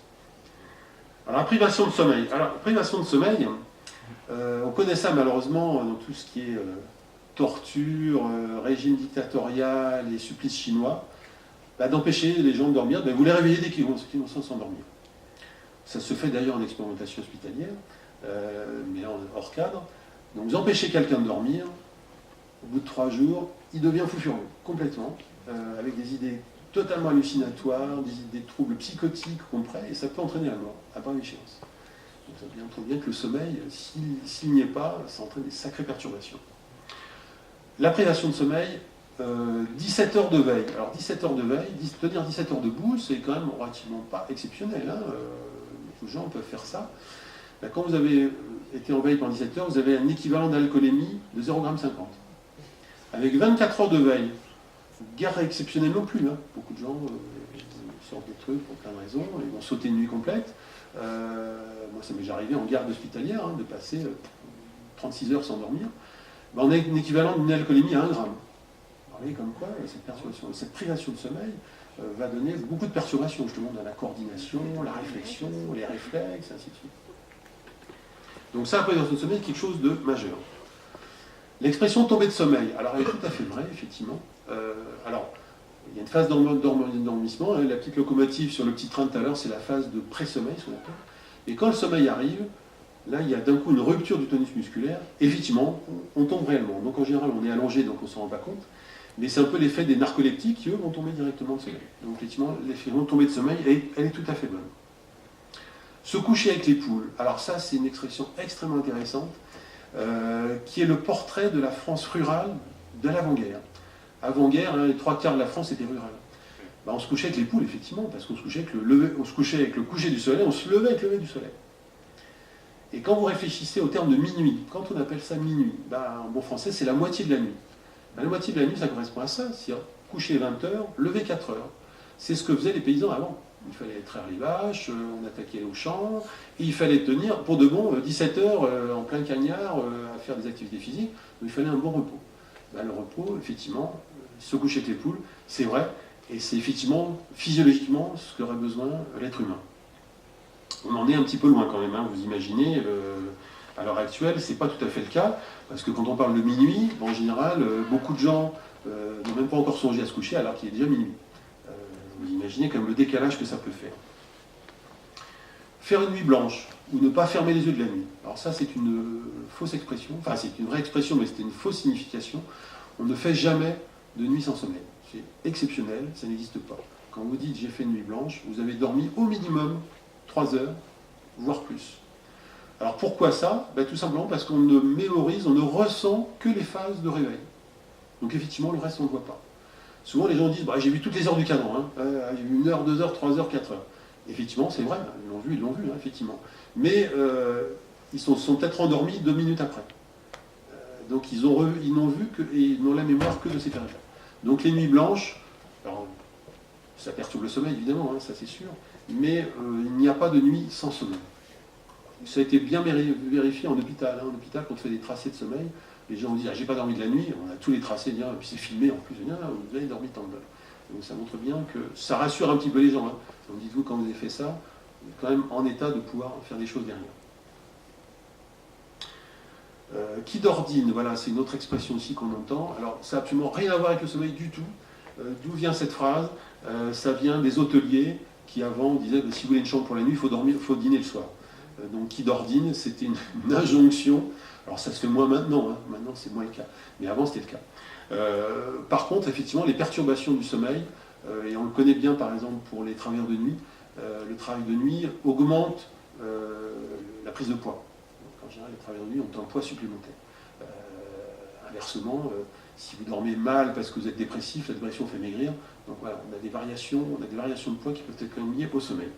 Alors la privation de sommeil. Alors privation de sommeil, on connaît ça malheureusement dans tout ce qui est torture, régime dictatorial et supplice chinois, d'empêcher les gens de dormir, vous les réveillez dès qu'ils vont s'endormir. Ça se fait d'ailleurs en expérimentation hospitalière, mais là hors cadre. Donc vous empêchez quelqu'un de dormir, au bout de 3 jours, il devient fou furieux, complètement, avec des idées totalement hallucinatoires, des idées de troubles psychotiques complets, et ça peut entraîner la mort, à brève échéance. Donc ça montre bien que le sommeil, s'il n'y est pas, ça entraîne des sacrées perturbations. La privation de sommeil, 17 heures de veille. Alors 17 heures de veille, tenir 17 heures debout, c'est quand même relativement pas exceptionnel. Hein. Beaucoup de gens peuvent faire ça. ben, quand vous avez été en veille pendant 17 heures, vous avez un équivalent d'alcoolémie de 0,50 g. Avec 24 heures de veille, guère exceptionnelle non plus, hein. Beaucoup de gens sortent des trucs pour plein de raisons, ils vont sauter une nuit complète. Moi, ça m'est déjà arrivé en garde hospitalière de passer 36 heures sans dormir. Ben, on a un équivalent d'une alcoolémie à 1 gramme. Vous voyez comme quoi cette perturbation, cette privation de sommeil va donner beaucoup de perturbations justement dans la coordination, la réflexion, les réflexes, ainsi de suite. Donc ça, la privation de sommeil est quelque chose de majeur. L'expression tomber de sommeil, alors elle est tout à fait vraie, effectivement. Alors, il y a une phase d'endormissement, hein, la petite locomotive sur le petit train de tout à l'heure, c'est la phase de pré-sommeil, ce qu'on appelle. Et quand le sommeil arrive, là, il y a d'un coup une rupture du tonus musculaire. Effectivement, on tombe réellement. Donc en général, on est allongé, donc on ne s'en rend pas compte. Mais c'est un peu l'effet des narcoleptiques qui, eux, vont tomber directement de sommeil. Donc effectivement, l'effet vont tomber de sommeil, elle est tout à fait bonne. Se coucher avec les poules. Alors ça, c'est une expression extrêmement intéressante, qui est le portrait de la France rurale de l'avant-guerre. Avant-guerre, hein, les 3/4 de la France étaient rurales. Ben, on se couchait avec les poules, effectivement, parce qu'on se couchait avec le coucher du soleil, on se levait avec le lever du soleil. Et quand vous réfléchissez au terme de minuit, quand on appelle ça minuit, ben, en bon français, c'est la moitié de la nuit. Ben, la moitié de la nuit, ça correspond à ça, c'est-à-dire coucher 20 heures, lever 4 heures. C'est ce que faisaient les paysans avant. Il fallait traire les vaches, on attaquait au champ, et il fallait tenir, pour de bon, 17 heures en plein cagnard, à faire des activités physiques, donc il fallait un bon repos. Ben, le repos, effectivement, se coucher avec les poules, c'est vrai, et c'est effectivement, physiologiquement, ce qu'aurait besoin l'être humain. On en est un petit peu loin quand même, hein, vous imaginez, à l'heure actuelle, c'est pas tout à fait le cas, parce que quand on parle de minuit, en général, beaucoup de gens n'ont même pas encore songé à se coucher alors qu'il est déjà minuit. Vous imaginez quand même le décalage que ça peut faire. Faire une nuit blanche, ou ne pas fermer les yeux de la nuit. Alors ça, c'est une fausse expression, enfin c'est une vraie expression, mais c'était une fausse signification. On ne fait jamais de nuit sans sommeil. C'est exceptionnel, ça n'existe pas. Quand vous dites j'ai fait une nuit blanche, vous avez dormi au minimum 3 heures, voire plus. Alors pourquoi ça? Ben, tout simplement parce qu'on ne mémorise, on ne ressent que les phases de réveil. Donc effectivement, le reste, on ne le voit pas. Souvent, les gens disent bah, j'ai vu toutes les heures du cadran, hein. J'ai vu 1 heure, 2 heures, 3 heures, 4 heures. Effectivement, c'est vrai, ils l'ont vu, hein, effectivement. Mais ils sont peut-être endormis 2 minutes après. Donc ils n'ont vu et ils n'ont la mémoire que de ces périodes-là. Donc les nuits blanches, alors, ça perturbe le sommeil, évidemment, hein, ça c'est sûr, mais il n'y a pas de nuit sans sommeil. Ça a été bien vérifié en hôpital. Hein. En hôpital, quand on fait des tracés de sommeil, les gens vont dire j'ai pas dormi de la nuit, on a tous les tracés, et puis c'est filmé en plus, vous avez dormi tant d'heures. Donc ça montre bien que ça rassure un petit peu les gens. Hein. Donc dites-vous, quand vous avez fait ça, vous êtes quand même en état de pouvoir faire des choses derrière. Qui dordine, voilà, c'est une autre expression aussi qu'on entend. Alors ça n'a absolument rien à voir avec le sommeil du tout. D'où vient cette phrase? Ça vient des hôteliers qui avant disaient si vous voulez une chambre pour la nuit, il faut dîner le soir. Donc qui dordine, c'était une injonction. Alors ça se fait moins maintenant, hein. Maintenant c'est moins le cas, mais avant c'était le cas. Par contre, effectivement, les perturbations du sommeil, et on le connaît bien par exemple pour les travailleurs de nuit, le travail de nuit augmente la prise de poids. Donc, en général, les travailleurs de nuit ont un poids supplémentaire. Inversement, si vous dormez mal parce que vous êtes dépressif, la dépression fait maigrir. Donc voilà, on a des variations de poids qui peuvent être quand même liées au sommeil.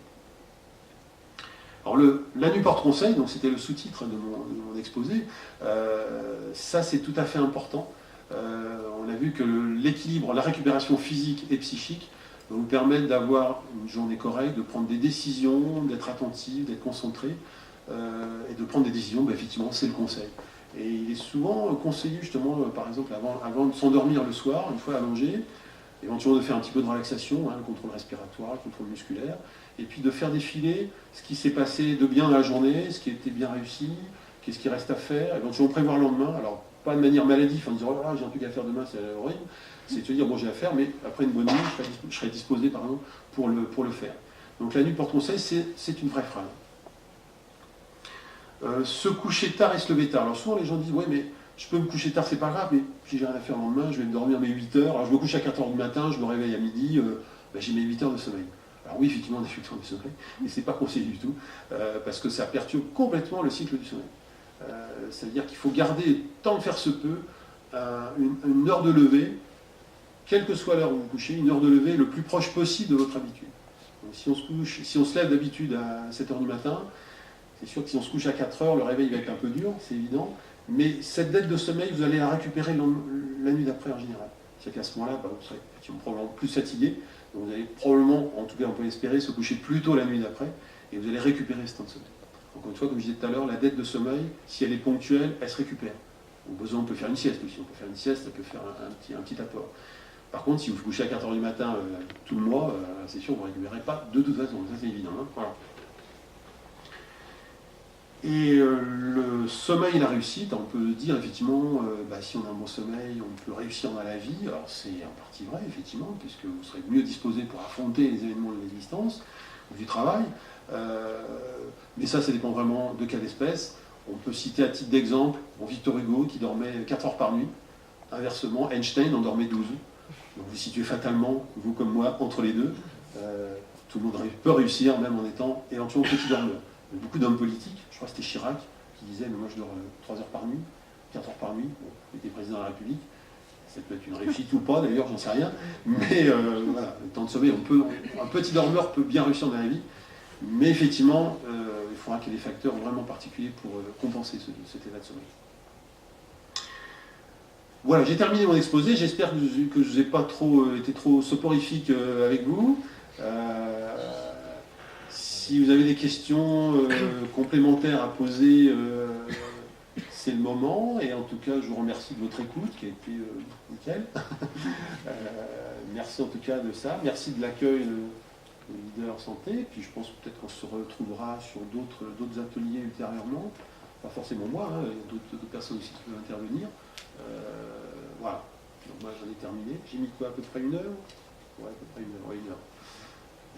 Alors la nuit porte conseil, donc c'était le sous-titre de mon exposé, ça c'est tout à fait important. On a vu que l'équilibre, la récupération physique et psychique va vous permettre d'avoir une journée correcte, de prendre des décisions, d'être attentif, d'être concentré, et de prendre des décisions, ben, effectivement c'est le conseil. Et il est souvent conseillé justement, par exemple, avant de s'endormir le soir, une fois allongé, éventuellement de faire un petit peu de relaxation, hein, le contrôle respiratoire, le contrôle musculaire, et puis de faire défiler ce qui s'est passé de bien dans la journée, ce qui était bien réussi, qu'est-ce qui reste à faire, éventuellement prévoir le lendemain, alors pas de manière maladive en disant oh là j'ai un truc à faire demain, c'est horrible, c'est de se dire bon j'ai à faire, mais après une bonne nuit, je serai disposé pardon, pour le faire. Donc la nuit porte conseil, c'est une vraie phrase. Se coucher tard et se lever tard. Alors souvent les gens disent ouais mais je peux me coucher tard, c'est pas grave, mais si j'ai rien à faire le lendemain, je vais me dormir mes 8 heures, alors je me couche à 4 heures du matin, je me réveille à midi, j'ai mes 8 heures de sommeil. Alors oui, effectivement, on a 8 heures de sommeil, mais c'est pas conseillé du tout, parce que ça perturbe complètement le cycle du sommeil. C'est-à-dire qu'il faut garder, tant que faire se peut, une heure de lever, quelle que soit l'heure où vous vous couchez, une heure de lever le plus proche possible de votre habitude. Donc, si on se lève d'habitude à 7 heures du matin, C'est sûr que si on se couche à 4 heures, le réveil va être un peu dur, c'est évident. Mais cette dette de sommeil, vous allez la récupérer la nuit d'après en général. C'est-à-dire qu'à ce moment-là, vous serez effectivement probablement plus fatigué. Donc vous allez probablement, en tout cas on peut espérer, se coucher plus tôt la nuit d'après. Et vous allez récupérer ce temps de sommeil. Encore une fois, comme je disais tout à l'heure, la dette de sommeil, si elle est ponctuelle, elle se récupère. Au besoin, on peut faire une sieste aussi. On peut faire une sieste, ça peut faire un petit apport. Par contre, si vous vous couchez à 4 heures du matin tout le mois, c'est sûr, vous ne récupérez pas de toute façon. Ça, c'est évident. Hein. Voilà. Et le sommeil et la réussite, on peut dire effectivement, si on a un bon sommeil, on peut réussir dans la vie. Alors c'est en partie vrai, effectivement, puisque vous serez mieux disposé pour affronter les événements de l'existence, du travail. Mais ça dépend vraiment de cas d'espèce. On peut citer à titre d'exemple Victor Hugo qui dormait 4 heures par nuit. Inversement, Einstein en dormait 12. Donc vous situez fatalement, vous comme moi, entre les deux. Tout le monde peut réussir, même en étant éventuellement petit dormeur. Il y a beaucoup d'hommes politiques, je crois que c'était Chirac, qui disait mais moi je dors 3 heures par nuit, 4 heures par nuit. Bon, il était président de la République. Ça peut être une réussite ou pas, d'ailleurs, j'en sais rien. Mais voilà, le temps de sommeil, un petit dormeur peut bien réussir dans la vie. Mais effectivement, il faudra qu'il y ait des facteurs vraiment particuliers pour compenser cet état de sommeil. Voilà, j'ai terminé mon exposé. J'espère que je ne vous ai pas été trop soporifique avec vous. Si vous avez des questions complémentaires à poser, c'est le moment. Et en tout cas, je vous remercie de votre écoute qui a été nickel. Merci en tout cas de ça. Merci de l'accueil de Leader Santé. Puis je pense peut-être qu'on se retrouvera sur d'autres ateliers ultérieurement. Pas forcément moi, hein, d'autres personnes aussi qui peuvent intervenir. Voilà. Donc moi j'en ai terminé. J'ai mis quoi, à peu près 1 heure? Ouais, à peu près 1 heure. Ouais, 1 heure.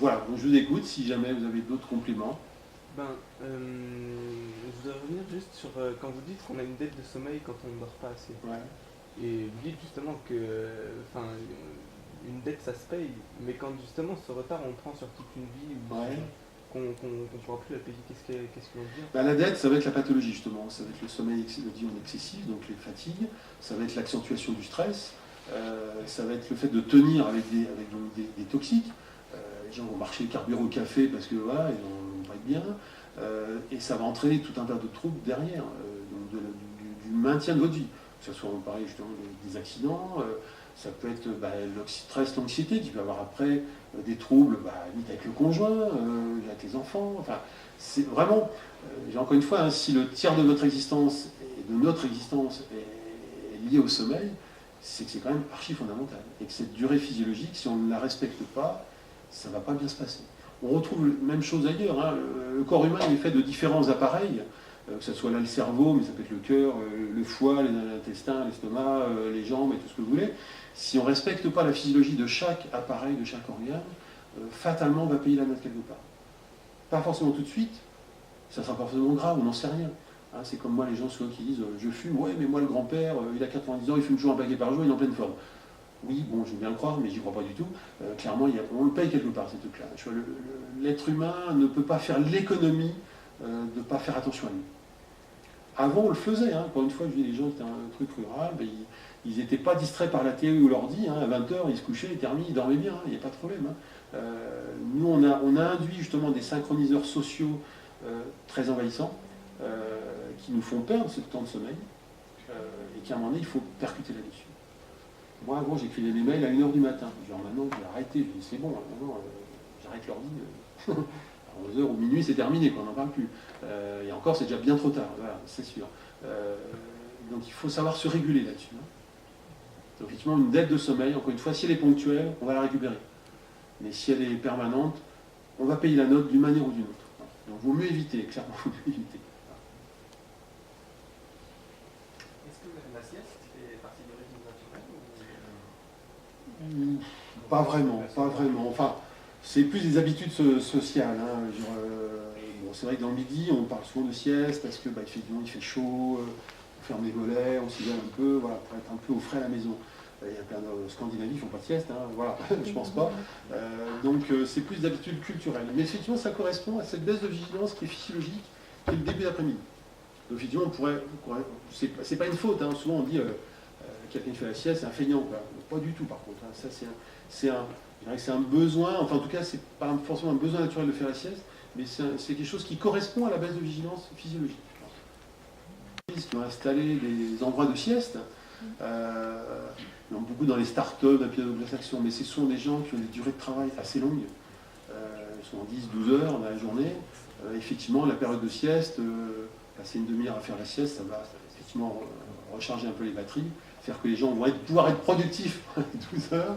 Voilà, donc je vous écoute si jamais vous avez d'autres compléments. Je voudrais revenir juste sur quand vous dites qu'on a une dette de sommeil quand on ne dort pas assez. Ouais. Et vous dites justement que une dette ça se paye, mais quand justement ce retard on le prend sur toute une vie ou qu'on ne pourra plus la payer, qu'est-ce que l'on dit? La dette, ça va être la pathologie justement, ça va être le sommeil excessif, donc les fatigues, ça va être l'accentuation du stress, ça va être le fait de tenir avec des toxiques. Les gens vont marcher carburant au café parce que voilà, ils vont pas être bien, et ça va entraîner tout un tas de troubles derrière, donc du maintien de votre vie, que ce soit on parlait justement des accidents, ça peut être le stress, l'anxiété, qui peut avoir après des troubles limite avec le conjoint, avec les enfants, enfin c'est vraiment, encore une fois, hein, si le tiers de notre existence et de notre existence est lié au sommeil, c'est que c'est quand même archi fondamental, et que cette durée physiologique, si on ne la respecte pas, ça ne va pas bien se passer. On retrouve la même chose ailleurs. Hein. Le corps humain il est fait de différents appareils, que ce soit là le cerveau, mais ça peut être le cœur, le foie, l'intestin, l'estomac, les jambes et tout ce que vous voulez. Si on ne respecte pas la physiologie de chaque appareil, de chaque organe, fatalement on va payer la note quelque part. Pas forcément tout de suite, ça sera pas forcément grave, on n'en sait rien. Hein, c'est comme moi les gens souvent qui disent je fume, ouais mais moi le grand-père, il a 90 ans, il fume toujours un paquet par jour, il est en pleine forme. Oui, bon, je veux bien le croire, mais j'y crois pas du tout. Clairement, on le paye quelque part, ces trucs-là. L'être humain ne peut pas faire l'économie de ne pas faire attention à lui. Avant, on le faisait. Hein. Encore une fois, je dis les gens qui étaient un truc rural, ils n'étaient pas distraits par la télé ou l'ordi. Hein. À 20h, ils se couchaient, ils terminaient, ils dormaient bien, il n'y a pas de problème. Hein. Nous, on a induit justement des synchroniseurs sociaux très envahissants qui nous font perdre ce temps de sommeil et qu'à un moment donné, il faut percuter là-dessus. Moi, avant, j'écrivais des mails à 1h du matin. Genre, maintenant, je vais arrêter. Je dis, c'est bon, maintenant, j'arrête l'ordi. À 11h ou minuit, c'est terminé, on n'en parle plus. Et encore, c'est déjà bien trop tard, voilà, c'est sûr. Donc, il faut savoir se réguler là-dessus. Hein. Donc, effectivement, une dette de sommeil, encore une fois, si elle est ponctuelle, on va la récupérer. Mais si elle est permanente, on va payer la note d'une manière ou d'une autre. Donc, il vaut mieux éviter, clairement, il vaut mieux éviter. Est-ce que la sieste fait partie du régime naturel Pas vraiment, pas vraiment. Enfin, c'est plus des habitudes sociales. Hein. Bon, c'est vrai que dans le midi, on parle souvent de sieste parce que il fait chaud, on ferme les volets, on s'isole un peu, voilà, pour être un peu au frais à la maison. Il y a plein de Scandinavies qui ne font pas de sieste, hein, voilà, je pense pas. Donc c'est plus d'habitudes culturelles. Mais effectivement, ça correspond à cette baisse de vigilance qui est physiologique, qui est le début d'après-midi. Donc effectivement, c'est pas une faute, hein. Souvent on dit quelqu'un qui fait la sieste, c'est un feignant, quoi. Pas du tout par contre. Hein. Ça, je dirais que c'est un besoin, enfin en tout cas, c'est pas forcément un besoin naturel de faire la sieste, mais c'est quelque chose qui correspond à la baisse de vigilance physiologique. Qui ont installé des endroits de sieste, beaucoup dans les startups d'un pays anglo-saxon, mais ce sont des gens qui ont des durées de travail assez longues, ils sont en 10-12 heures dans la journée. Effectivement, la période de sieste, passer une demi-heure à faire la sieste, ça va effectivement recharger un peu les batteries, faire que les gens vont pouvoir être productifs 12 heures.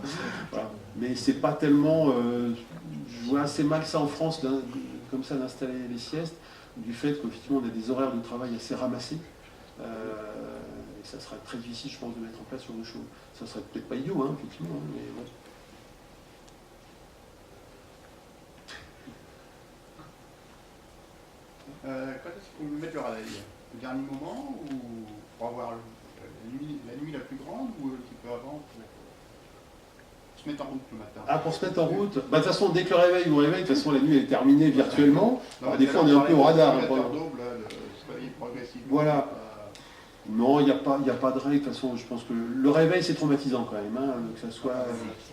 Voilà. Mais c'est pas tellement. Je vois assez mal ça en France, comme ça, d'installer les siestes, du fait qu'effectivement on a des horaires de travail assez ramassés. Et ça sera très difficile, je pense, de mettre en place sur nos choses. Ça serait peut-être pas idiot, hein, effectivement, hein, mais bon. Quand est-ce qu'on met le réveil? Au dernier moment ou pour avoir la nuit la plus grande ou un petit peu avant pour se mettre en route le matin? Ah, pour se mettre en route, bah, de toute façon, dès que le réveil vous réveille, de toute façon, la nuit est terminée virtuellement. Non, Alors, des fois, on est un peu au radar. Hein, d'aube, là, de se réveiller progressivement. Voilà. Non, il n'y a pas de règle. De toute façon, je pense que le réveil, c'est traumatisant quand même. Hein, que ce soit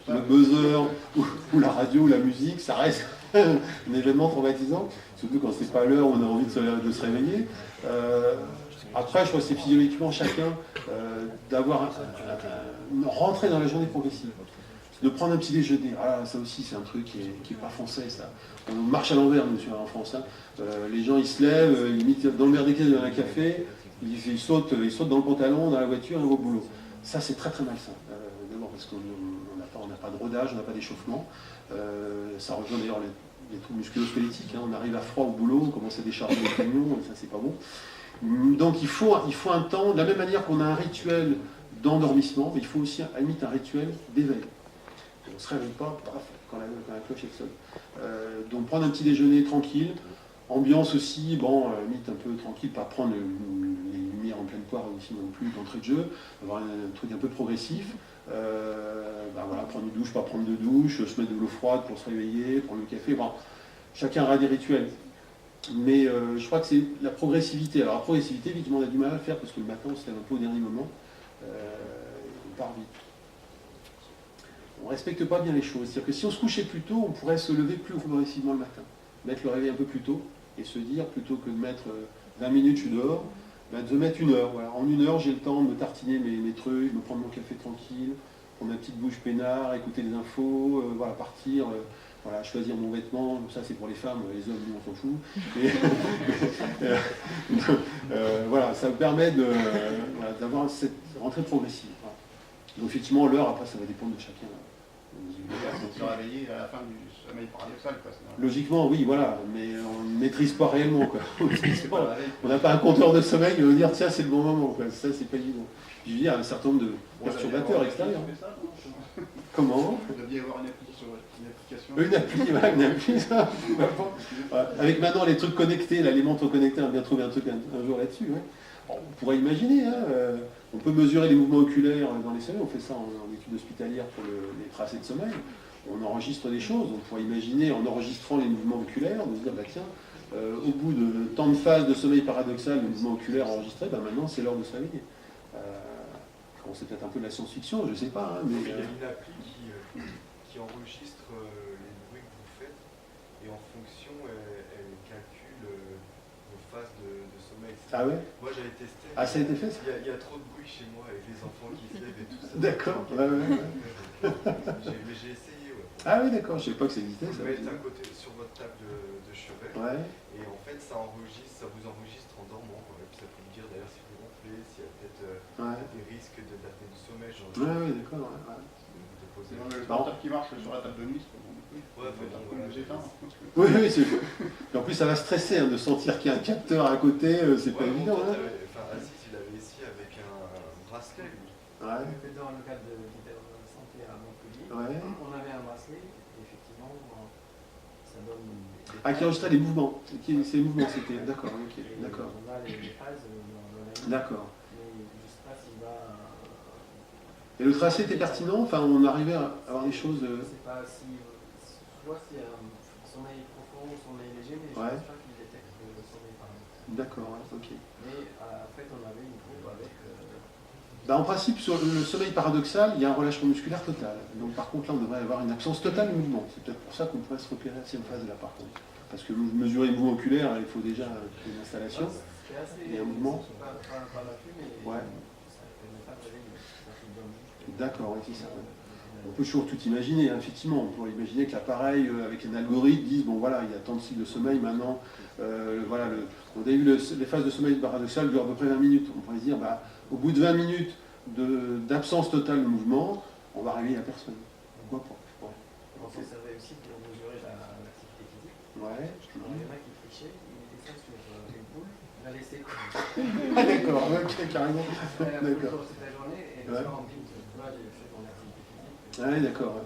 le buzzer ou la radio ou la musique, ça reste un événement traumatisant. Surtout quand c'est pas l'heure où on a envie de se réveiller. Après, je crois que c'est physiologiquement chacun d'avoir rentrer dans la journée progressive. De prendre un petit déjeuner. Ah, ça aussi, c'est un truc qui est pas français, ça. On marche à l'envers, monsieur, en France. Hein. Les gens, ils se lèvent, ils mettent dans le verre d'équerre dans un café, ils sautent dans le pantalon, dans la voiture, et vont au boulot. Ça, c'est très très malsain. D'abord parce qu'on n'a pas de rodage, on n'a pas d'échauffement. Ça rejoint d'ailleurs les troubles musculo-squelettiques. Hein. On arrive à froid au boulot, on commence à décharger les camions, ça, c'est pas bon. Donc, il faut un temps, de la même manière qu'on a un rituel d'endormissement, mais il faut aussi, à la limite, un rituel d'éveil. On ne se réveille pas quand la cloche est seule. Donc prendre un petit déjeuner tranquille, ambiance aussi, limite un peu tranquille, pas prendre les lumières en pleine poire aussi non plus d'entrée de jeu, avoir un truc un peu progressif. Prendre une douche, pas prendre de douche, se mettre de l'eau froide pour se réveiller, prendre le café. Bon, chacun aura des rituels. Mais je crois que c'est la progressivité. Alors la progressivité, évidemment, on a du mal à le faire parce que le matin, on se lève un peu au dernier moment. On part vite. On ne respecte pas bien les choses. C'est-à-dire que si on se couchait plus tôt, on pourrait se lever plus progressivement le matin. Mettre le réveil un peu plus tôt et se dire, plutôt que de mettre 20 minutes, je suis dehors, de mettre 1 heure. Voilà. En 1 heure, j'ai le temps de me tartiner mes trucs, me prendre mon café tranquille, prendre ma petite bouche peinard, écouter les infos, partir, choisir mon vêtement. Ça, c'est pour les femmes, les hommes, nous, on s'en fout. Ça me permet d'avoir cette rentrée progressive. Voilà. Donc effectivement, l'heure, après, ça va dépendre de chacun. Se réveiller à la fin du sommeil paradoxal. Logiquement, oui, voilà, mais on ne maîtrise pas réellement. Quoi. On n'a pas un compteur de sommeil qui va dire, tiens, c'est le bon moment. Quoi. Ça, c'est pas évident. Je veux dire, un certain nombre de perturbateurs extérieurs. Comment? Vous deviez avoir une application. Une appli, ça. Avec maintenant les trucs connectés, là, les montres connectées, on va bien trouver un truc un jour là-dessus. Ouais. On pourrait imaginer, hein, on peut mesurer les mouvements oculaires dans les sommeils, on fait ça en étude hospitalière pour les tracés de sommeil, on enregistre des choses, on pourrait imaginer en enregistrant les mouvements oculaires, de se dire, au bout de tant de phases de sommeil paradoxal, le mouvement oculaire enregistré, maintenant c'est l'heure de se réveiller. C'est peut-être un peu de la science-fiction, je ne sais pas. Hein, mais, il y a une appli qui enregistre les bruits que vous faites et en fonction, elle calcule vos phases de sommeil. Ah ouais? Moi j'avais testé. Ah, ça a été fait ça? Il y a trop de bruit chez moi avec les enfants qui se lèvent et tout ça. D'accord, J'ai essayé, ouais. Ah oui, d'accord, je ne savais pas que ça existait. Vous mettez à côté sur votre table de chevet. Ouais. Et en fait, ça vous enregistre en dormant. Et puis ça peut vous dire d'ailleurs si vous gonflez, s'il y a peut-être des risques d'apnée du sommeil. Oui, d'accord. C'est le portable qui marche sur la table de nuit. Oui, c'est fou. En plus, ça va stresser de sentir qu'il y a un capteur à côté, c'est pas évident. Aziz, il avait essayé avec un bracelet, lui. Dans le cadre de santé à Montpellier, on avait un bracelet, et effectivement, ça donne. Qui enregistrait les mouvements. Ces mouvements, c'était. D'accord, ok. D'accord. On a les phases dans la nuit. D'accord. Mais je ne sais pas s'il va. Et le tracé était pertinent? Enfin, on arrivait à avoir des choses. Je ne sais pas si. Soit s'il y a un sommeil profond ou sommeil léger, mais je ne pense pas qu'il détecte le sommeil paradoxal. D'accord, ok. Mais en fait, on avait une coupe avec En principe, sur le sommeil paradoxal, il y a un relâchement musculaire total. Donc par contre, là, on devrait avoir une absence totale de mouvement. C'est peut-être pour ça qu'on pourrait se repérer à cette phase-là, par contre. Parce que mesurer le mouvement oculaire, il faut déjà une installation. C'est assez. Il y a un mouvement. Pas là-dessus, mais. Ouais. Ça permet pas de réveiller. Ça te donne juste- D'accord, oui, c'est ça. On peut toujours tout imaginer, hein, effectivement. On pourrait imaginer que l'appareil, avec un algorithme, dise bon voilà, il y a tant de cycles de sommeil maintenant. Voilà, on a eu les phases de sommeil paradoxal durent à peu près 20 minutes. On pourrait se dire, au bout de 20 minutes d'absence totale de mouvement, on va réveiller la personne. Pourquoi pas? On s'est servi aussi pour mesurer l'activité physique. Ouais. Alors, il y en a qui trichaient, ils mettaient ça sur une boule, ils la laissaient couler. Ah d'accord, ok, carrément. La boule D'accord. pour toute la journée, et le Ouais. soir, on dit, là, j'ai fait mon activité physique. Ouais, d'accord.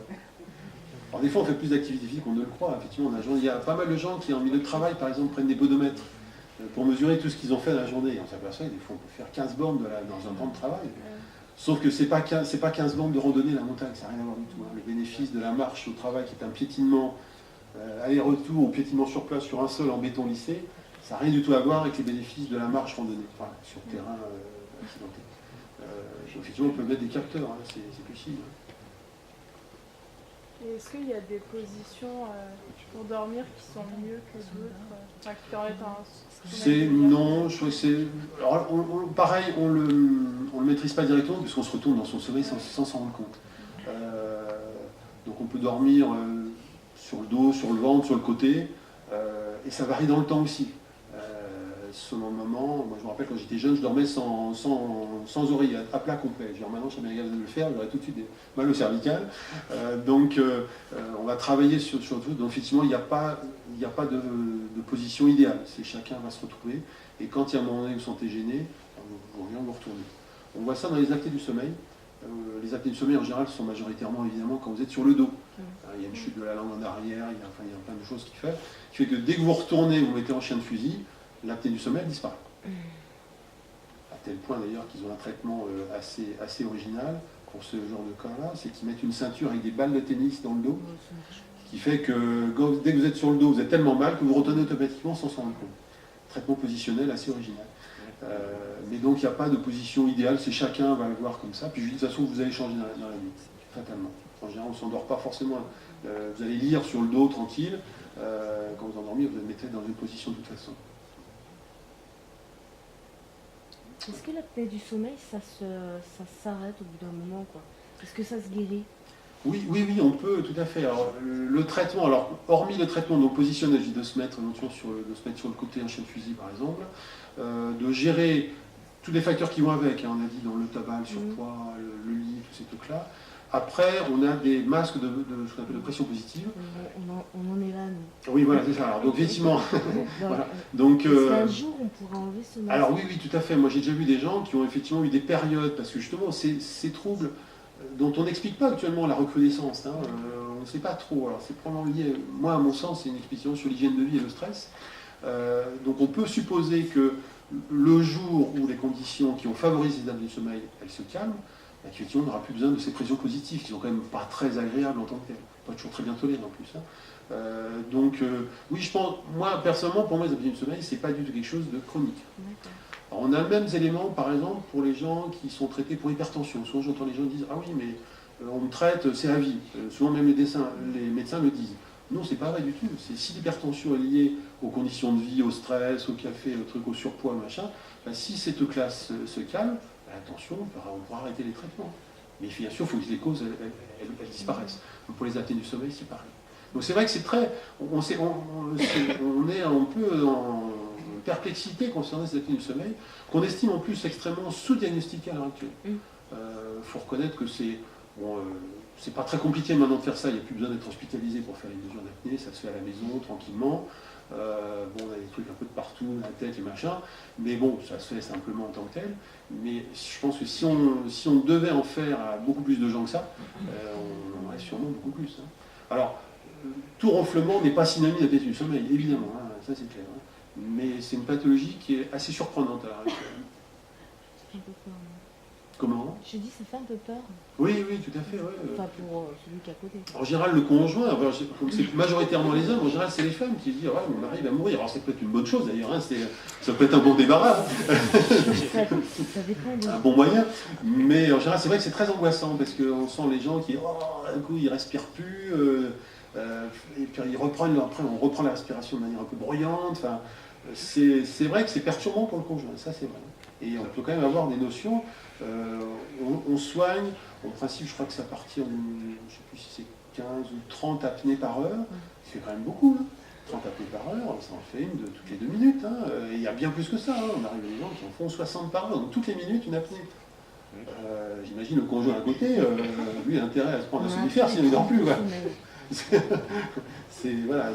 Alors des fois on fait plus d'activité physique qu'on ne le croit, effectivement. Il y a pas mal de gens qui en milieu de travail, par exemple, prennent des podomètres pour mesurer tout ce qu'ils ont fait dans la journée. Et on s'aperçoit que des fois on peut faire 15 bornes dans un temps de travail. Sauf que c'est pas 15 bornes de randonnée la montagne, ça n'a rien à voir du tout. Hein. Le bénéfice de la marche au travail, qui est un piétinement aller-retour ou piétinement sur place sur un sol en béton lissé, ça n'a rien du tout à voir avec les bénéfices de la marche randonnée, enfin, sur terrain accidenté. Effectivement, on peut mettre des capteurs, hein, c'est possible. Et est-ce qu'il y a des positions pour dormir qui sont mieux que d'autres, enfin, qui permettent Non, je trouve que c'est. Alors, pareil, on le maîtrise pas directement puisqu'on se retourne dans son sommeil sans s'en rendre compte. Donc on peut dormir sur le dos, sur le ventre, sur le côté, et ça varie dans le temps aussi. Selon le moment, moi je me rappelle quand j'étais jeune, je dormais sans oreille, à plat complet. Maintenant, je m'avais regardé de le faire, j'aurais tout de suite des mal au cervical. Donc on va travailler sur le truc. Donc effectivement, il n'y a pas de position idéale. C'est chacun va se retrouver. Et quand il y a un moment donné où vous sentez gêné, vous revenez, vous retournez. On voit ça dans les apnées du sommeil. Les apnées du sommeil en général sont majoritairement évidemment quand vous êtes sur le dos. Il y a une chute de la langue en arrière, il y a plein de choses qui fait que dès que vous retournez, vous mettez en chien de fusil, l'apnée du sommeil disparaît. À tel point d'ailleurs qu'ils ont un traitement assez original pour ce genre de cas-là, c'est qu'ils mettent une ceinture avec des balles de tennis dans le dos, ce qui fait que dès que vous êtes sur le dos, vous êtes tellement mal que vous retournez automatiquement sans s'en rendre compte. Traitement positionnel assez original. Mais donc il n'y a pas de position idéale, c'est chacun va le voir comme ça, puis de toute façon vous allez changer dans la nuit, fatalement. En général on ne s'endort pas forcément, vous allez lire sur le dos tranquille, quand vous endormez vous vous mettez dans une position de toute façon. Est-ce que l'apnée du sommeil, ça s'arrête au bout d'un moment, quoi? Est-ce que ça se guérit? Oui, on peut, tout à fait. Alors, le traitement, hormis le traitement donc positionnel, de se mettre sur le côté un chien de fusil par exemple, de gérer tous les facteurs qui vont avec, hein, on a dit dans le tabac, le surpoids, le lit, tous ces trucs-là. Après, on a des masques de ce qu'on appelle de pression positive. On en est là, nous. Oui, voilà, c'est ça. Alors, donc, effectivement, voilà. Donc, est-ce qu'un jour, on pourra enlever ce masque? Alors oui, tout à fait. Moi, j'ai déjà vu des gens qui ont effectivement eu des périodes, parce que justement, ces troubles dont on n'explique pas actuellement la recrudescence, hein, on ne sait pas trop. Alors, c'est probablement lié, moi, à mon sens, c'est une explication sur l'hygiène de vie et le stress. Donc, on peut supposer que le jour où les conditions qui ont favorisé les apnées du sommeil, elles se calment, effectivement, on n'aura plus besoin de ces pressions positives qui sont quand même pas très agréables en tant que telles, pas toujours très bien tolérées en plus. Hein. Oui, je pense, moi personnellement, pour moi, les apnées du sommeil, c'est pas du tout quelque chose de chronique. Alors, on a les mêmes éléments, par exemple, pour les gens qui sont traités pour hypertension. Souvent, j'entends les gens dire ah oui, mais on me traite, c'est à vie. Souvent, même les médecins le disent. Non, c'est pas vrai du tout. Si l'hypertension est liée aux conditions de vie, au stress, au café, au truc, au surpoids, machin, si cette classe se calme, attention, on pourra arrêter les traitements. Mais bien sûr, il faut que les causes elles disparaissent. Donc pour les apnées du sommeil, c'est pareil. Donc c'est vrai que c'est très. On est un peu en perplexité concernant ces apnées du sommeil, qu'on estime en plus extrêmement sous-diagnostiquées à l'heure actuelle. Faut reconnaître que c'est. C'est pas très compliqué maintenant de faire ça, il n'y a plus besoin d'être hospitalisé pour faire les mesures d'apnée, ça se fait à la maison, tranquillement. On a des trucs un peu de partout, la tête, les machins, mais bon, ça se fait simplement en tant que tel. Mais je pense que si on devait en faire à beaucoup plus de gens que ça, on en aurait sûrement beaucoup plus. Hein. Alors, tout ronflement n'est pas synonyme d'apnée du sommeil, évidemment, hein, ça c'est clair. Hein. Mais c'est une pathologie qui est assez surprenante à l'heure actuelle. Comment? Je dis, ça fait un peu peur. Oui, oui, tout à fait. Ouais. Enfin, pour celui qui est à côté. En général, le conjoint, enfin, comme c'est majoritairement les hommes, en général, c'est les femmes qui disent ouais, mon mari va mourir. Alors, c'est peut-être une bonne chose d'ailleurs, hein, ça peut être un bon débarras, hein, Ça dépend de... un bon moyen. Mais en général, c'est vrai que c'est très angoissant parce qu'on sent les gens qui, d'un coup, ils respirent plus. Et puis ils reprennent, après, on reprend la respiration de manière un peu bruyante. Enfin, c'est vrai que c'est perturbant pour le conjoint, ça c'est vrai. Et on peut quand même avoir des notions. On soigne, en principe, je crois que ça partit en, je ne sais plus si c'est 15 ou 30 apnées par heure. C'est quand même beaucoup, hein. 30 apnées par heure, ça en fait une de toutes les 2 minutes. Hein. Et il y a bien plus que ça. Hein. On arrive à des gens qui en font 60 par heure, donc toutes les minutes une apnée. J'imagine le conjoint à côté, lui, a intérêt à se prendre un somnifère s'il ne dort plus. Voilà. Voilà,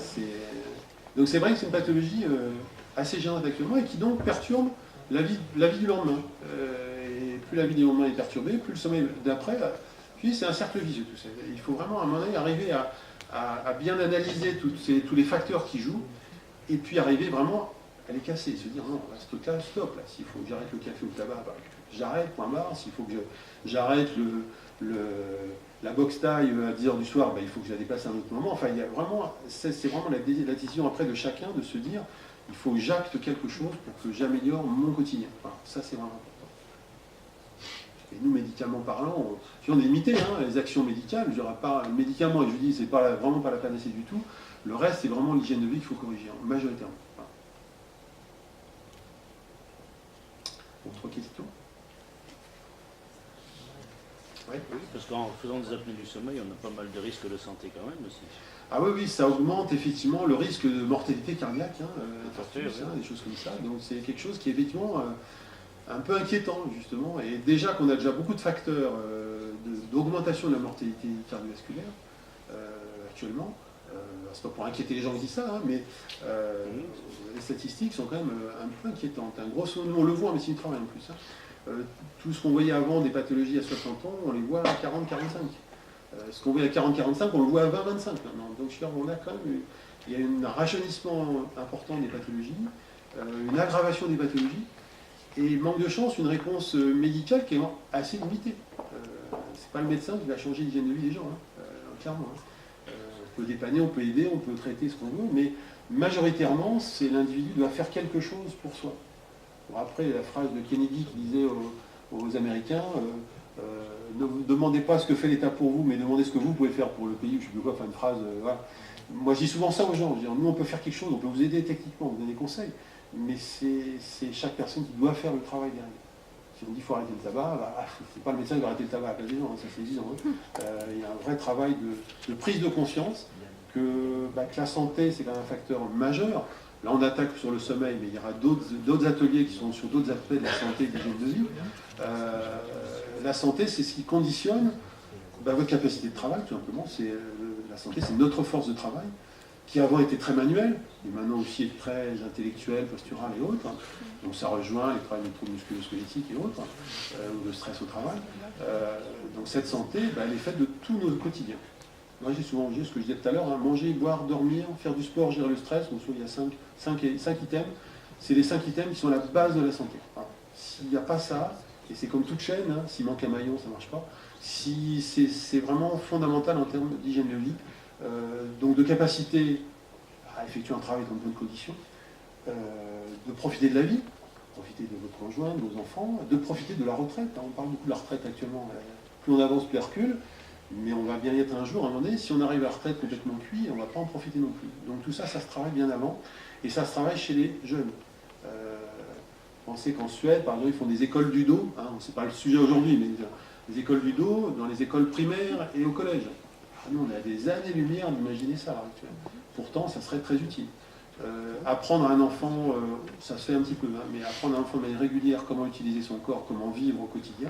donc c'est vrai que c'est une pathologie assez gênante actuellement et qui donc perturbe la vie du lendemain. Et plus la vie du lendemain est perturbée, plus le sommeil d'après. Puis c'est un cercle vicieux tout ça. Il faut vraiment à un moment donné arriver à bien analyser tous les facteurs qui jouent et puis arriver vraiment à les casser, se dire non, là, ce truc-là, stop, là, s'il faut que j'arrête le café ou le tabac, bah, j'arrête, point barre, s'il faut que j'arrête la boxe taille à 10h du soir, bah, il faut que je la dépasse à un autre moment. Enfin, il y a vraiment, c'est vraiment la décision après de chacun de se dire, il faut que j'acte quelque chose pour que j'améliore mon quotidien. Enfin, ça, c'est vraiment important. Et nous, médicalement parlant, on est limité, hein, les actions médicales, je n'aurai pas médicaments, et je vous dis, c'est vraiment pas la panacée du tout. Le reste, c'est vraiment l'hygiène de vie qu'il faut corriger, majoritairement. Voilà. Autre question? Ouais. Oui, parce qu'en faisant des apnées du sommeil, on a pas mal de risques de santé quand même aussi. Ah oui, oui, ça augmente effectivement le risque de mortalité cardiaque, hein, oui. des choses comme ça. Donc c'est quelque chose qui est effectivement un peu inquiétant justement. Et déjà qu'on a déjà beaucoup de facteurs d'augmentation de la mortalité cardiovasculaire actuellement. C'est pas pour inquiéter les gens qui disent ça, hein, mais les statistiques sont quand même un peu inquiétantes. Hein. Grosso modo, on le voit en médecine du travail en plus. Hein. Tout ce qu'on voyait avant des pathologies à 60 ans, on les voit à 40-45. Ce qu'on voyait à 40-45, on le voit à 20-25 maintenant. Donc on a quand même il y a un rajeunissement important des pathologies, une aggravation des pathologies, et manque de chance, une réponse médicale qui est assez limitée. C'est pas le médecin qui va changer l'hygiène de vie des gens, hein, clairement. Hein. On peut dépanner, on peut aider, on peut traiter ce qu'on veut, mais majoritairement, c'est l'individu doit faire quelque chose pour soi. Bon, après, la phrase de Kennedy qui disait aux Américains, ne vous demandez pas ce que fait l'État pour vous, mais demandez ce que vous pouvez faire pour le pays, ou je sais plus quoi, enfin une phrase, voilà. Moi je dis souvent ça aux gens, je dis, nous on peut faire quelque chose, on peut vous aider techniquement, vous donner des conseils, mais c'est chaque personne qui doit faire le travail derrière. Si on dit qu'il faut arrêter le tabac, bah, c'est pas le médecin qui va arrêter le tabac à la place des gens, hein, ça c'est évident. Il y a un vrai travail de prise de conscience que la santé c'est quand même un facteur majeur. Là on attaque sur le sommeil, mais il y aura d'autres ateliers qui sont sur d'autres aspects de la santé et de l'hygiène de vie. La santé c'est ce qui conditionne votre capacité de travail tout simplement. La santé c'est notre force de travail, qui avant était très manuelle, et maintenant aussi est très intellectuelle, posturale et autres. Donc ça rejoint les travails de troubles musculo-squelettiques et autres, ou de stress au travail. Donc cette santé, elle est faite de tous nos quotidiens. Moi j'ai souvent dit ce que je disais tout à l'heure, hein, manger, boire, dormir, faire du sport, gérer le stress. Donc il y a 5 items. C'est les 5 items qui sont la base de la santé. Voilà. S'il n'y a pas ça, et c'est comme toute chaîne, hein, s'il manque un maillon, ça ne marche pas. Si c'est vraiment fondamental en termes d'hygiène de vie. Donc de capacité à effectuer un travail dans de bonnes conditions, de profiter de la vie, profiter de votre conjoint, de vos enfants, de profiter de la retraite. On parle beaucoup de la retraite actuellement, plus on avance, plus elle recule, mais on va bien y être un jour, à un moment donné, si on arrive à la retraite complètement cuit, on ne va pas en profiter non plus. Donc tout ça, ça se travaille bien avant, et ça se travaille chez les jeunes. Pensez qu'en Suède, par exemple, ils font des écoles du dos, hein, c'est pas le sujet aujourd'hui, mais des écoles du dos dans les écoles primaires et au collège. Nous, on a des années-lumière d'imaginer ça à l'heure actuelle. Pourtant, ça serait très utile. Apprendre à un enfant, ça se fait un petit peu, hein, mais apprendre à un enfant de manière régulière comment utiliser son corps, comment vivre au quotidien,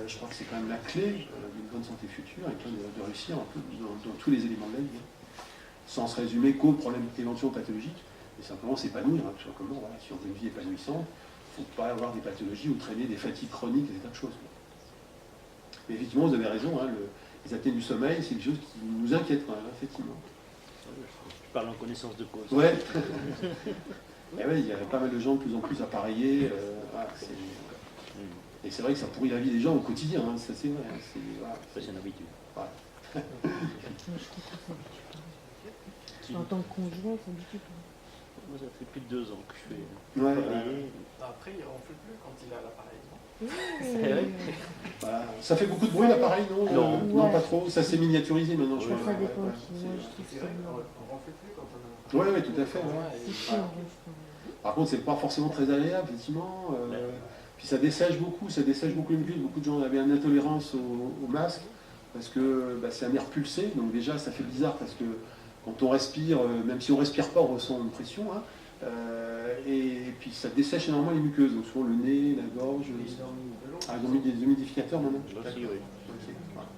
je crois que c'est quand même la clé d'une bonne santé future et de réussir un peu dans tous les éléments de la vie. Hein. Sans se résumer qu'aux problèmes éventuellement pathologiques, mais simplement s'épanouir. Hein, tout simplement, voilà, si on veut une vie épanouissante, il ne faut pas avoir des pathologies ou traîner des fatigues chroniques, des tas de choses. Mais effectivement, vous avez raison, hein, les apnées du sommeil, c'est quelque chose qui nous inquiète quand même, effectivement. Je parle en connaissance de cause. Ouais. Et ouais, il y a pas mal de gens de plus en plus appareillés. Voilà, Et c'est vrai que ça pourrit la vie des gens au quotidien, hein, ça c'est vrai. Voilà, Ça, c'est une habitude. Moi, je trouve que ça s'habitue pas. En tant que conjoint, ça s'habitue pas. Moi, ça fait plus de 2 ans que je fais. Ouais, balayer. Après, il ronfle plus quand il a l'appareil, non? C'est vrai. voilà. Ça fait beaucoup de bruit l'appareil, non? Non. Non, Ouais. pas trop. Ça s'est miniaturisé maintenant, je Ça, crois. ça dépend Ouais, qui. Moi, je trouve que C'est ça vrai me qu'on ronfle plus quand on a un ouais, ouais, tout à fait. Ouais. C'est sûr, je Par contre, c'est pas forcément très agréable, effectivement. Puis ça dessèche beaucoup les muqueuses. Beaucoup de gens avaient une intolérance au masque parce que c'est un air pulsé. Donc déjà, ça fait bizarre parce que quand on respire, même si on respire pas, on ressent une pression. Hein. Et puis ça dessèche énormément les muqueuses. Donc souvent le nez, la gorge. Ils ont mis de l'eau. Ah, ils ont mis des humidificateurs maintenant. Là aussi, oui. Ok, voilà.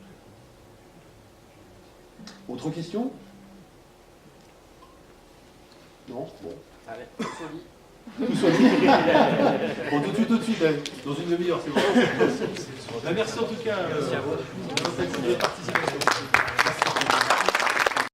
Autre question? Non? Bon. Allez, folie. Tout soit dit. Bon, tout de suite, dans une demi-heure, c'est bon. Merci en tout cas Merci à vous. de votre participation.